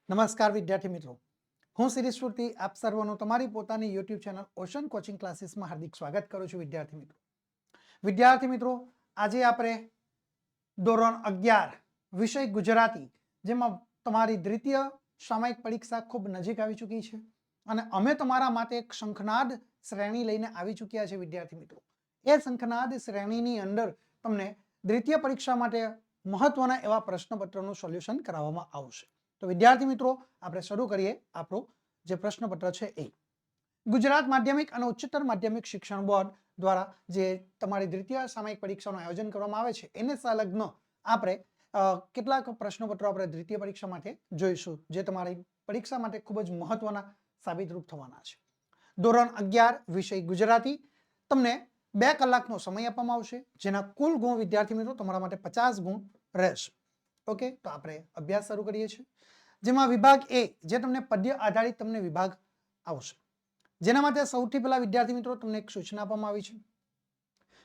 નમસ્કાર વિદ્યાર્થી મિત્રો, હું શિરીષ સુરતી આપ સર્વનું તમારી પોતાની યુટ્યુબ ચેનલ ઓશન કોચિંગ ક્લાસીસમાં હાર્દિક સ્વાગત કરું છું. વિદ્યાર્થી મિત્રો, આજે આપણે ધોરણ 11 વિષય ગુજરાતી, જેમાં તમારી દ્વિતીય સામયિક પરીક્ષા ખૂબ નજીક આવી ચૂકી છે અને અમે તમારા માટે એક શંખનાદ શ્રેણી લઈને આવી ચૂક્યા છે. વિદ્યાર્થી મિત્રો, એ શંખનાદ શ્રેણીની અંદર તમને દ્વિતીય પરીક્ષા માટે મહત્વના એવા પ્રશ્નપત્રનું સોલ્યુશન કરાવવામાં આવશે. તો વિદ્યાર્થી મિત્રો, આપણે શરૂ કરીએ આપણું જે પ્રશ્નપત્ર છે એ. ગુજરાત માધ્યમિક અને ઉચ્ચતર માધ્યમિક શિક્ષણ બોર્ડ દ્વારા જે તમારી દ્વિતીય સામયિક પરીક્ષાનું આયોજન કરવામાં આવે છે એને સંલગ્ન આપણે કેટલાક પ્રશ્નપત્રો આપણે દ્વિતીય પરીક્ષા માટે જોઈશું, જે તમારી પરીક્ષા માટે ખૂબ જ મહત્વના સાબિતરૂપ થવાના છે. ધોરણ 11 વિષય ગુજરાતી, તમને 2 કલાકનો સમય આપવામાં આવશે, જેના કુલ ગુણ વિદ્યાર્થી મિત્રો તમારા માટે 50 ગુણ રહેશે. ઓકે, તો આપણે અભ્યાસ શરૂ કરીએ છીએ, જેમાં વિભાગ એ, જે તમને પદ્ય આધારિત તમને વિભાગ આવશે. જેના માટે સૌથી પહેલા વિદ્યાર્થી મિત્રો તમને એક સૂચના આપવામાં આવી છે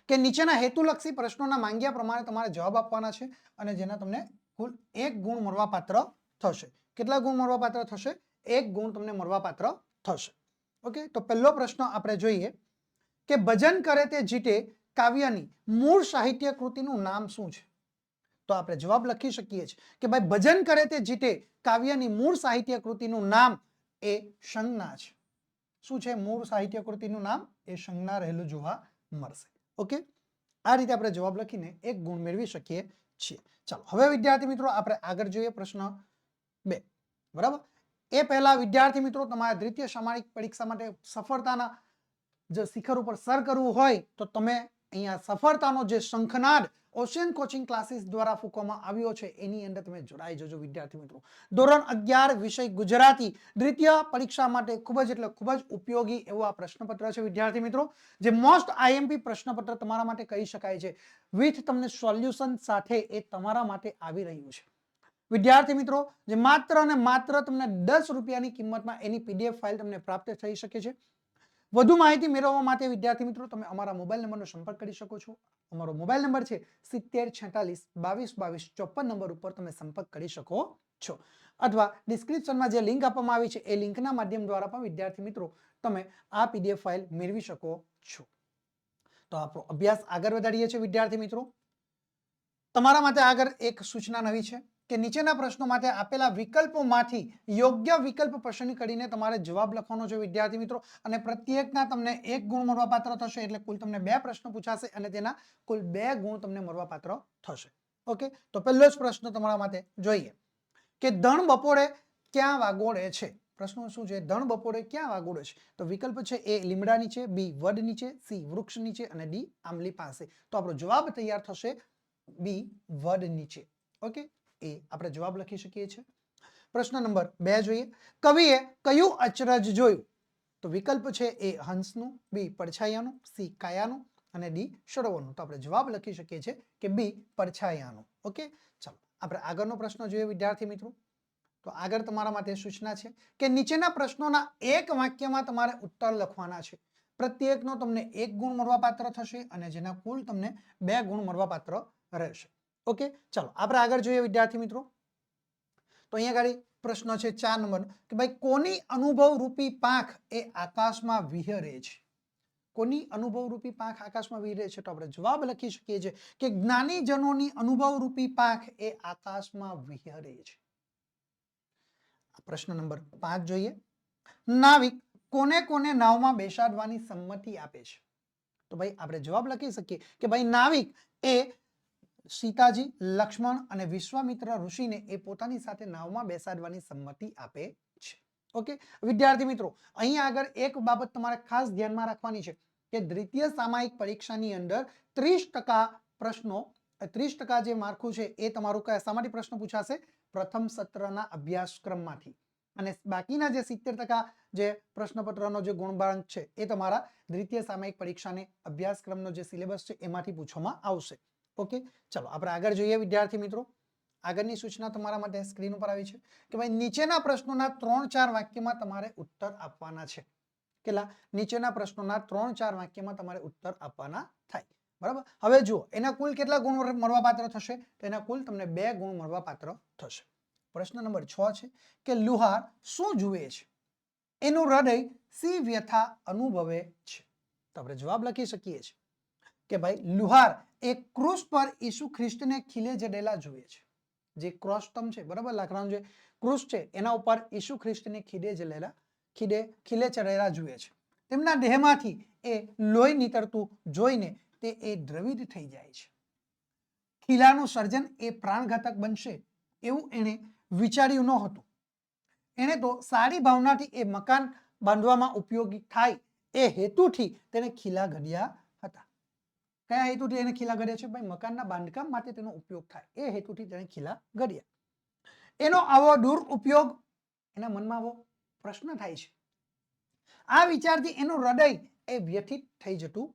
કે નીચેના હેતુલક્ષી પ્રશ્નોના માંગ્યા પ્રમાણે તમારે જવાબ આપવાના છે અને જેના તમને કુલ 1 ગુણ મળવાપાત્ર થશે. કેટલા ગુણ મળવાપાત્ર થશે? 1 ગુણ તમને મળવાપાત્ર થશે. ઓકે, તો પહેલો પ્રશ્ન આપણે જોઈએ કે ભજન કરે તે જીતે કાવ્યની મૂળ સાહિત્ય કૃતિનું નામ શું છે? તો આપણે જવાબ લખી શકીએ છીએ કે ભાઈ ભજન કરે તે જીતે કાવ્યની મૂળ સાહિત્ય કૃતિનું નામ એ સંજ્ઞા છે. શું છે મૂળ સાહિત્ય કૃતિનું નામ? એ સંજ્ઞા રહેલું જોવા મળશે. ઓકે, આ રીતે આપણે જવાબ લખીને 1 ગુણ મેળવી શકીએ છીએ. ચાલો હવે વિદ્યાર્થી મિત્રો આપણે આગળ જોઈએ પ્રશ્ન 2. બરાબર, એ પહેલા વિદ્યાર્થી મિત્રો તમારા દ્વિતીય સામયિક પરીક્ષા માટે સફળતાના જો શિખર ઉપર સર કરવું હોય તો તમે અહીંયા સફળતાનો જે શંખનાદ ઓશન કોચિંગ ક્લાસીસ દ્વારા ફૂંકવામાં આવ્યો છે એની અંદર તમે જોડાઈ જજો. વિદ્યાર્થી મિત્રો, ધોરણ 11 વિષય ગુજરાતી દ્વિતીય પરીક્ષા માટે ખૂબ જ એટલે ખૂબ જ ઉપયોગી એવું આ પ્રશ્નપત્ર છે. વિદ્યાર્થી મિત્રો, જે મોસ્ટ આઈએમપી પ્રશ્નપત્ર તમારા માટે કહી શકાય છે, વિથ તમને સોલ્યુશન સાથે એ તમારા માટે આવી રહ્યું છે. વિદ્યાર્થી મિત્રો, જે માત્ર અને માત્ર તમને 10 રૂપિયાની કિંમતમાં એની પીડીએફ ફાઇલ તમને પ્રાપ્ત થઈ શકે છે. વધુ માહિતી મેળવવા માટે વિદ્યાર્થી મિત્રો તમે અમારા મોબાઈલ નંબરનો સંપર્ક કરી શકો છો. અમારો મોબાઈલ નંબર છે 7046 22 22 54 નંબર ઉપર તમે સંપર્ક કરી શકો છો, અથવા ડિસ્ક્રિપ્શનમાં જે લિંક આપવામાં આવી છે એ લિંકના માધ્યમ દ્વારા પણ વિદ્યાર્થી મિત્રો તમે આ પીડીએફ ફાઇલ મેળવી શકો છો. તો આપણો અભ્યાસ આગળ વધારીએ છીએ. વિદ્યાર્થી મિત્રો, તમારા માટે આગળ એક સૂચના નવી છે કે નીચેના પ્રશ્નો માટે આપેલા વિકલ્પોમાંથી યોગ્ય વિકલ્પ પસંદ કરીને તમારે જવાબ લખવાનો છે. વિદ્યાર્થી મિત્રો, અને પ્રત્યેકના તમને 1 ગુણ મળવાપાત્ર થશે, એટલે કુલ તમને 2 પ્રશ્નો પૂછાશે અને તેના કુલ 2 ગુણ તમને મળવાપાત્ર થશે. ઓકે, તો પહેલો જ પ્રશ્ન તમારા માટે જોઈએ કે ધણ બપોરે ક્યાં વાગોળે છે? પ્રશ્નો શું છે? ધણ બપોરે ક્યાં વાગોળે છે? તો વિકલ્પ છે એ લીમડા નીચે, બી વડ નીચે, સી વૃક્ષ નીચે અને ડી આંબલી પાસે. તો આપણો જવાબ તૈયાર થશે બી વડ નીચે. ઓકે, એ આપણે જવાબ લખી શકીએ છીએ. પ્રશ્ન નંબર 2 જોઈએ, કવિએ કયું અચરજ જોયું? તો વિકલ્પ છે એ હંસનું, બી પડછાયાનું, સી કાયાનું અને ડી સરોવરનું. તો આપણે જવાબ લખી શકીએ છીએ કે બી પડછાયાનું. ઓકે, ચાલો આપણે આગળનો પ્રશ્ન જોઈએ. વિદ્યાર્થી મિત્રો, તો આગળ તમારા માટે સૂચના છે કે નીચેના પ્રશ્નોના એક વાક્યમાં તમારે ઉત્તર લખવાના છે. પ્રત્યેકનો તમને 1 ગુણ મળવાપાત્ર થશે અને જેના કુલ તમને 2 ગુણ મળવાપાત્ર રહેશે. ઓકે, ચાલો આપણે આગળ જોઈએ. વિદ્યાર્થી મિત્રો, તો અહીંયા આગળ પ્રશ્ન છે 4 નંબર કે ભાઈ કોની અનુભવ રૂપી પાંખ એ આકાશમાં વિહરે છે? કોની અનુભવ રૂપી પાંખ આકાશમાં વિહરે છે? તો આપણે જવાબ લખી શકીએ છીએ કે જ્ઞાનીજનોની અનુભવ રૂપી પાંખ એ આકાશમાં વિહરે છે. પ્રશ્ન નંબર 5 જોઈએ, નાવિક કોને કોને નાવમાં બેસાડવાની સંમતિ આપે છે? તો ભાઈ આપણે જવાબ લખી શકીએ કે ભાઈ નાવિક એ સીતાજી, લક્ષ્મણ અને વિશ્વામિત્ર ઋષિને એ પોતાની સાથે નાવમાં બેસાડવાની સંમતિ આપે છે. ઓકે વિદ્યાર્થી મિત્રો, અહીંયા આગળ એક બાબત તમારે ખાસ ધ્યાનમાં રાખવાની છે કે દ્વિતીય સામયિક પરીક્ષાની અંદર 30% પ્રશ્નો, 30% જે માર્કું છે એ તમારું શામાંથી પ્રશ્ન પૂછાશે? પ્રથમ સત્રના અભ્યાસક્રમમાંથી, અને બાકીના જે 70% જે પ્રશ્નપત્રનો જે ગુણબાંક છે એ તમારા દ્વિતીય સામયિક પરીક્ષાને અભ્યાસક્રમનો જે સિલેબસ છે એમાંથી પૂછવામાં આવશે. ઓકે, ચલો આપણે આગળ જોઈએ. વિદ્યાર્થી મિત્રો, આગળની સૂચના તમારા માટે સ્ક્રીન ઉપર આવી છે કે ભાઈ નીચેના પ્રશ્નોના 3-4 વાક્યમાં તમારે ઉત્તર આપવાના છે. કેટલા? નીચેના પ્રશ્નોના 3-4 વાક્યમાં તમારે ઉત્તર આપવાના થાય. બરાબર, હવે જુઓ એના કુલ કેટલા ગુણ મળવાપાત્ર થશે? તો એના કુલ તમને 2 ગુણ મળવાપાત્ર થશે. પ્રશ્ન નંબર 6 છે કે લુહાર શું જુએ છે? એનું હૃદય સી વ્યથા અનુભવે છે? તો આપણે જવાબ લખી શકીએ છીએ કે ભાઈ લુહાર એ ક્રૂસ પર ઈસુ ખ્રિસ્તને ખીલે જડેલા જુએ છે. જે ક્રોસ સ્તંભ છે, બરાબર, લાકડાનો જે ક્રૂસ છે એના ઉપર ઈસુ ખ્રિસ્તને ખીલે ચડેલા જુએ છે. તેમના દેહમાંથી એ લોહી નીતરતું જોઈને તે એ દ્રવિત થઈ જાય છે. ખીલાનું સર્જન એ પ્રાણઘાતક બનશે એવું એણે વિચાર્યું ન હતું. એણે તો સારી ભાવનાથી એ મકાન બાંધવામાં ઉપયોગી થાય એ હેતુથી તેને ખીલા ઘડ્યા હતા. કયા હેતુથી એને ખીલા ઘડ્યા છે? ભાઈ મકાનના બાંધકામ માટે તેનો ઉપયોગ થાય એ હેતુથી તેને ખીલા ઘડ્યા. એનો આવો દુરુપયોગ, એના મનમાં આવો પ્રશ્ન થાય છે. આ વિચારથી એનું હૃદય એ વ્યથિત થઈ જતું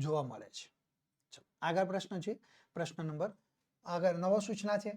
જોવા મળે છે. આગળ પ્રશ્ન છે, પ્રશ્ન નંબર આગળ નવો સૂચના છે.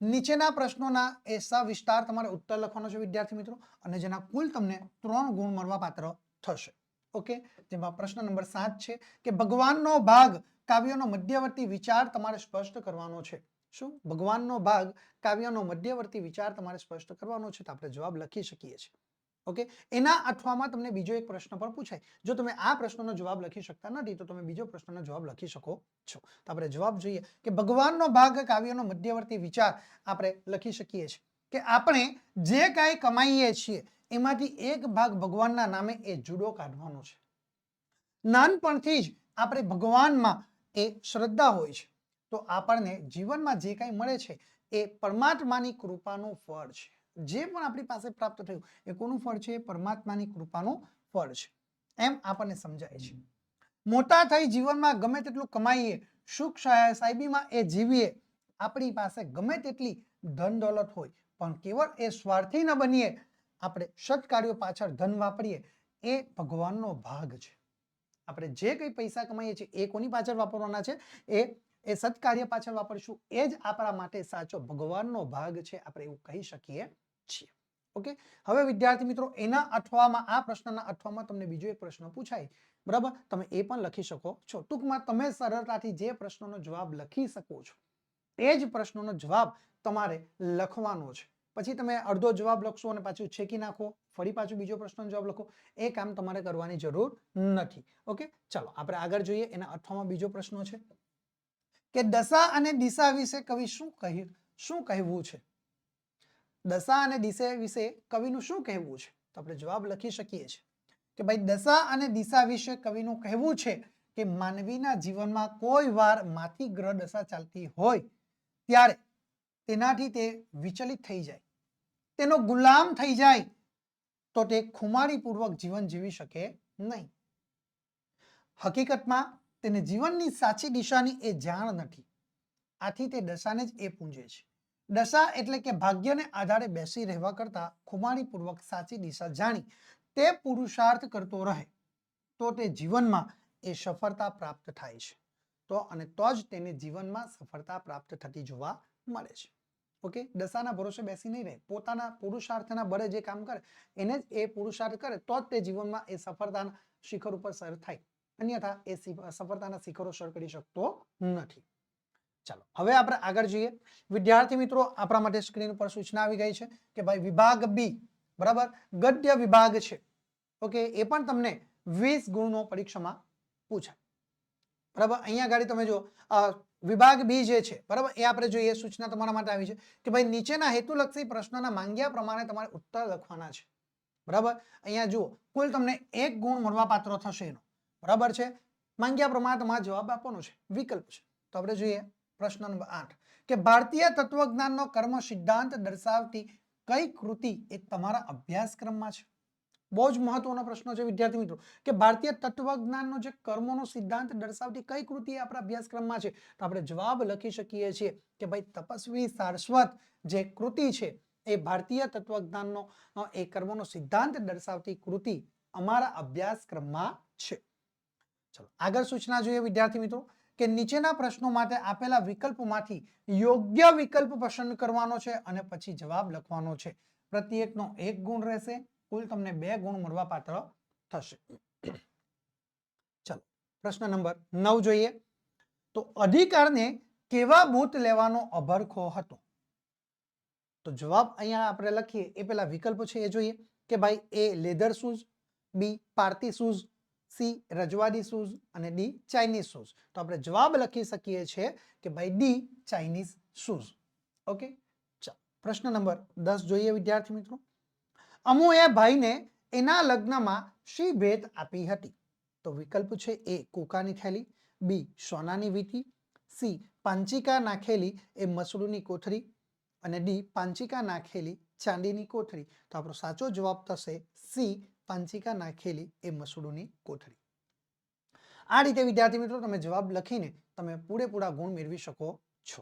નીચેના પ્રશ્નોના એ સવિસ્તાર તમારે ઉત્તર લખવાનો છે વિદ્યાર્થી મિત્રો, અને જેના કુલ તમને 3 ગુણ મળવા પાત્ર થશે. ઓકે, જેમાં પ્રશ્ન નંબર 7 છે કે ભગવાનનો ભાગ કાવ્યનો મધ્યવર્તી વિચાર તમારે સ્પષ્ટ કરવાનો છે. શું? ભગવાનનો ભાગ કાવ્યનો મધ્યવર્તી વિચાર તમારે સ્પષ્ટ કરવાનો છે. તો આપણે જવાબ લખી શકીએ છીએ. ઓકે, એના અથવામાં તમને બીજો એક પ્રશ્ન પણ પૂછાય. જો તમે આ પ્રશ્નનો જવાબ લખી શકતા નથી તો તમે બીજો પ્રશ્નનો જવાબ લખી શકો છો. તો આપણે જવાબ જોઈએ કે ભગવાનનો ભાગ કાવ્યનો મધ્યવર્તી વિચાર આપણે લખી શકીએ છીએ કે આપણે જે કાંઈ કમાઈએ છીએ એમાંથી એક ભાગ ભગવાનના નામે એ જુદો કાઢવાનો છે. નાનપણથી જ આપણે ભગવાનમાં એ શ્રદ્ધા હોય છે, તો આપણને જીવનમાં જે કાંઈ મળે છે એ પરમાત્માની કૃપાનું ફળ છે. જે પણ આપણી પાસે પ્રાપ્ત થયું એ કોનું ફળ છે? પરમાત્માની કૃપાનું ફળ છે, એમ આપણને સમજાય છે. મોટા થઈ જીવનમાં ગમે તેટલું કમાઈએ, સુખ સાહેબીમાં એ જીવીએ, આપણી પાસે ગમે તેટલી ધન દોલત હોય, પણ કેવળ એ સ્વાર્થી ન બનીએ, આપણે સત્કાર્યો પાછળ ધન વાપરીએ, એ ભગવાનનો ભાગ છે. આપણે જે કંઈ પૈસા કમાઈએ છીએ એ કોની પાછળ વાપરવાના છે? એ સત્કાર્ય પાછળ વાપરશું. એ જ આપણા માટે સાચો ભગવાનનો ભાગ છે, આપણે એવું કહી શકીએ છીએ. ઓકે, હવે વિદ્યાર્થી મિત્રો એના અથવામાં, આ પ્રશ્નના અથવામાં તમને બીજો એક પ્રશ્ન પૂછાય, બરાબર, તમે એ પણ લખી શકો છો. ટૂંકમાં તમે સરળતાથી જે પ્રશ્નનો જવાબ લખી શકો છો એ જ પ્રશ્નનો જવાબ તમારે લખવાનો છે. પછી તમે અડધો જવાબ લખશો અને પાછું છેકી નાખો, ફરી પાછું બીજો પ્રશ્નનો જવાબ લખો, એ કામ તમારે કરવાની જરૂર નથી. ઓકે, ચાલો આપણે આગળ જોઈએ. એના અથવામાં બીજો પ્રશ્ન છે કે દશા અને દિશા વિશે કવિ શું કહેવું છે? દશા અને દિશા વિશે કવિનું શું કહેવું છે? તો આપણે જવાબ લખી શકીએ છીએ કે ભાઈ દશા અને દિશા વિશે કવિનું કહેવું છે કે માનવીના જીવનમાં કોઈ વાર માથી ગ્રહ દશા ચાલતી હોય ત્યારે તેનાથી તે વિચલિત થઈ જાય, તેનો ગુલામ થઈ જાય, તો તે ખુમારીપૂર્વક જીવન જીવી શકે નહીં. હકીકતમાં તેને જીવનની સાચી દિશાની એ જાણ નથી. આથી તે દશાને જ એ પૂંજે છે. દશા એટલે કે ભાગ્યને આધારે બેસી રહેવા કરતા ખુમારીપૂર્વક સાચી દિશા જાણી તે પુરુષાર્થ કરતો રહે, તો તે જીવનમાં એ સફળતા પ્રાપ્ત થાય છે. તો જ તેને જીવનમાં સફળતા પ્રાપ્ત થતી જોવા મળે છે. ઓકે, દશાના ભરોસે બેસી નહીં રહે, પોતાના પુરુષાર્થના બળે જે કામ કરે એને જ એ પુરુષાર્થ કરે, તો જ તે જીવનમાં એ સફળતાના શિખર ઉપર સર થાય, અન્યથા એ સફળતાના શિખરો સર કરી શકતો નથી. ચાલો હવે આપણે આગળ જોઈએ. વિદ્યાર્થી મિત્રો, આપણા માટે સ્ક્રીન ઉપર સૂચના આવી ગઈ છે કે ભાઈ વિભાગ બી, બરાબર, ગદ્ય વિભાગ છે. ઓકે, એ પણ તમને 20 ગુણનો પરીક્ષામાં પૂછાય. બરાબર, અહીંયા આગળ તમે જો વિભાગ બી જે છે, બરાબર, એ આપણે જોઈએ. સૂચના તમારા માટે આવી છે કે ભાઈ નીચેના હેતુલક્ષી પ્રશ્નોના માંગ્યા પ્રમાણે તમારે ઉત્તર લખવાના છે. બરાબર, અહીંયા જુઓ, કુલ તમને 1 ગુણ મળવા પાત્ર થશે એનો. બરાબર છે, માંગ્યા પ્રમાણે તમારે જવાબ આપવાનો છે, વિકલ્પ છે. તો આપણે જોઈએ પ્રશ્ન નંબર 8 કે ભારતીય તત્વજ્ઞાનનો કર્મ સિદ્ધાંત દર્શાવતી કઈ કૃતિ એ તમારા અભ્યાસક્રમમાં છે? બહુ જ મહત્વનો પ્રશ્ન છે વિદ્યાર્થી મિત્રો કે ભારતીય તત્વજ્ઞાનનો જે કર્મનો સિદ્ધાંત દર્શાવતી કઈ કૃતિ આપણા અભ્યાસક્રમમાં છે? તો આપણે જવાબ લખી શકીએ છીએ કે ભાઈ તપસ્વી સારસ્વત જે કૃતિ છે એ ભારતીય તત્વજ્ઞાનનો એ કર્મનો સિદ્ધાંત દર્શાવતી કૃતિ અમારા અભ્યાસક્રમમાં છે. ચલો આગળ સૂચના જોઈએ વિદ્યાર્થી મિત્રો કે નીચેના પ્રશ્નો માટે આપેલા વિકલ્પોમાંથી યોગ્ય વિકલ્પ પસંદ કરવાનો છે અને પછી જવાબ લખવાનો છે. પ્રત્યેકનો 1 ગુણ રહેશે, કુલ તમને 2 ગુણ મળવા પાત્ર થશે. ચલો પ્રશ્ન નંબર 9 જોઈએ. તો અધિકારને કેવા ભૂત લેવાનો અભરખો હતો? તો જવાબ અહીંયા આપણે લખીએ એ પહેલા વિકલ્પો છે એ જોઈએ કે ભાઈ એ લેધર શૂઝ, બી પારતી શૂઝ, સી રજવાડી શૂઝ અને ડી ચાઇનીઝ શૂઝ. તો આપણે જવાબ લખી શકીએ છીએ કે ભાઈ ડી ચાઇનીઝ શૂઝ. ઓકે, ચાલો પ્રશ્ન નંબર 10 જોઈએ વિદ્યાર્થી મિત્રો. અમુએ ભાઈને એના લગ્નમાં શી ભેટ આપી હતી? તો વિકલ્પ છે એ કૂકાની થેલી, બી સોનાની વીંટી, સી પાંચિકા નાખેલી એ મસરૂની કોથળી અને ડી પાંચિકા નાખેલી ચાંદીની કોથળી. તો આપણો સાચો જવાબ થશે સી પાંચિકા નાખેલી એ મસરૂની કોથળી. આ રીતે વિદ્યાર્થી મિત્રો તમે જવાબ લખીને તમે પૂરેપૂરા ગુણ મેળવી શકો છો.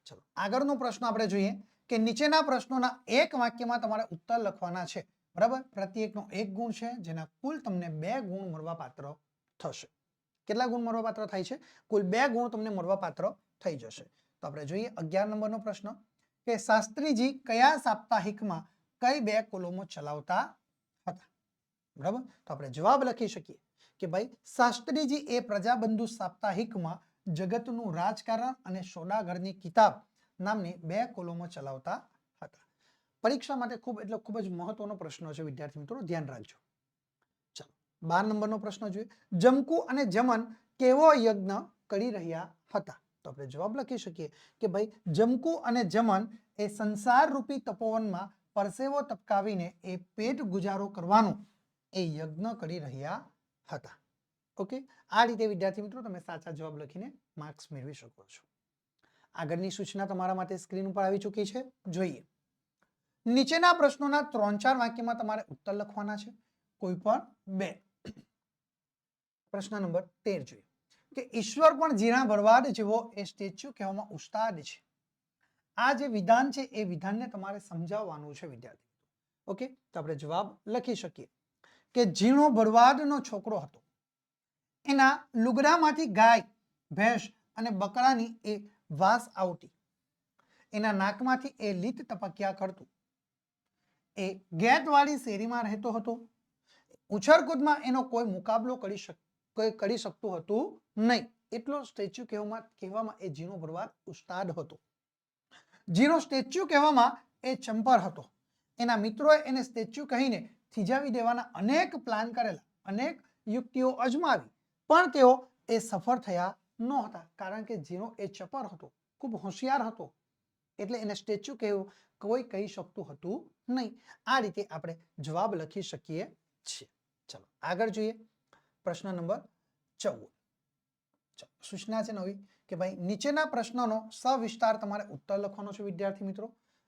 ચલો આગળનો પ્રશ્ન આપણે જોઈએ કે નીચેના પ્રશ્નોના એક વાક્યમાં તમારે ઉત્તર લખવાના છે. બરાબર, પ્રત્યેકનો 1 ગુણ છે, જેના કુલ તમને 2 ગુણ મળવા પાત્ર થશે. કેટલા ગુણ મળવા પાત્ર થાય છે? કુલ 2 ગુણ તમને મળવા પાત્ર થઈ જશે. તો આપણે જોઈએ 11 નંબરનો પ્રશ્ન કે શાસ્ત્રીજી કયા સાપ્તાહિકમાં કઈ 2 કોલમો ચલાવતા હતા? બરાબર, તો આપણે જવાબ લખી શકીએ કે ભાઈ શાસ્ત્રીજી એ પ્રજાબંધુ સાપ્તાહિકમાં જગતનું રાજકારણ અને સોદાગરની કિતાબ નામની 2 કોલમો ચલાવતા હતા. પરીક્ષા માટે ખૂબ જ મહત્વનો પ્રશ્ન છે વિદ્યાર્થી મિત્રો, ધ્યાન રાખજો. ચાલો 12 નંબરનો પ્રશ્ન જોઈએ. જમકુ અને જમન કેવો યજ્ઞ કરી રહ્યા હતા? તો આપણે જવાબ લખી શકીએ કે ભાઈ જમકુ અને જમન એ સંસાર રૂપી તપોવનમાં પરસેવો તપકાવીને એ પેટ ગુજારો કરવાનો એ યજ્ઞ કરી રહ્યા હતા. ઓકે, આ રીતે વિદ્યાર્થી મિત્રો તમે સાચા જવાબ લખીને માર્ક્સ મેળવી શકો છો. આગળની સૂચના તમારા માટે સ્ક્રીન ઉપર આવી ચૂકી છે, જોઈએ. નીચેના પ્રશ્નોના 3-4 વાક્યમાં તમારે ઉત્તર લખવાના છે, કોઈ પણ 2. પ્રશ્ન નંબર 13 જોઈએ કે ઈશ્વર પણ ઝીણા ભરવાડ જેવો એ સ્ટેચ્યુ કહેવામાં ઉસ્તાદ છે. આ જે વિધાન છે એ વિધાનને તમારે સમજાવવાનું છે વિદ્યાર્થી. ઓકે, તો આપણે જવાબ લખી શકીએ કે ઝીણો ભરવાડનો છોકરો હતો. એના લુગડામાંથી ગાય, ભેંસ અને બકરાની એ વાસ આવતી. એના નાકમાંથી એ લીત ટપક્યા કરતું. એ ગેટવાળી શેરીમાં રહેતો હતો. ઉછળકૂદમાં એનો કોઈ મુકાબલો કરી શકતું હતું નહીં. એટલો સ્ટેચ્યુ કહેવામાં એ ઝીણો ભરવાડ ઉસ્તાદ હતો. ઝીણો સ્ટેચ્યુ કહેવામાં એ ચંપર હતો. એના મિત્રોએ એને સ્ટેચ્યુ કહીને થીજાવી દેવાના અનેક પ્લાન કરેલા, અનેક યુક્તિઓ અજમાવી, પણ તેઓ એ સફળ થયા નહોતા, કારણ કે ઝીણો એ ચપર હતો, ખૂબ હોશિયાર હતો, એટલે એને સ્ટેચ્યુ કહેવું કોઈ કહી શકતું હતું નહીં. આ રીતે આપણે જવાબ લખી શકીએ છીએ. ચલો આગળ જોઈએ પ્રશ્ન નંબર 14. સૂચના છે નવી કે ભાઈ નીચેના પ્રશ્નોનો સવિસ્તાર તમારે ઉત્તર લખવાનો છે વિદ્યાર્થી મિત્રો.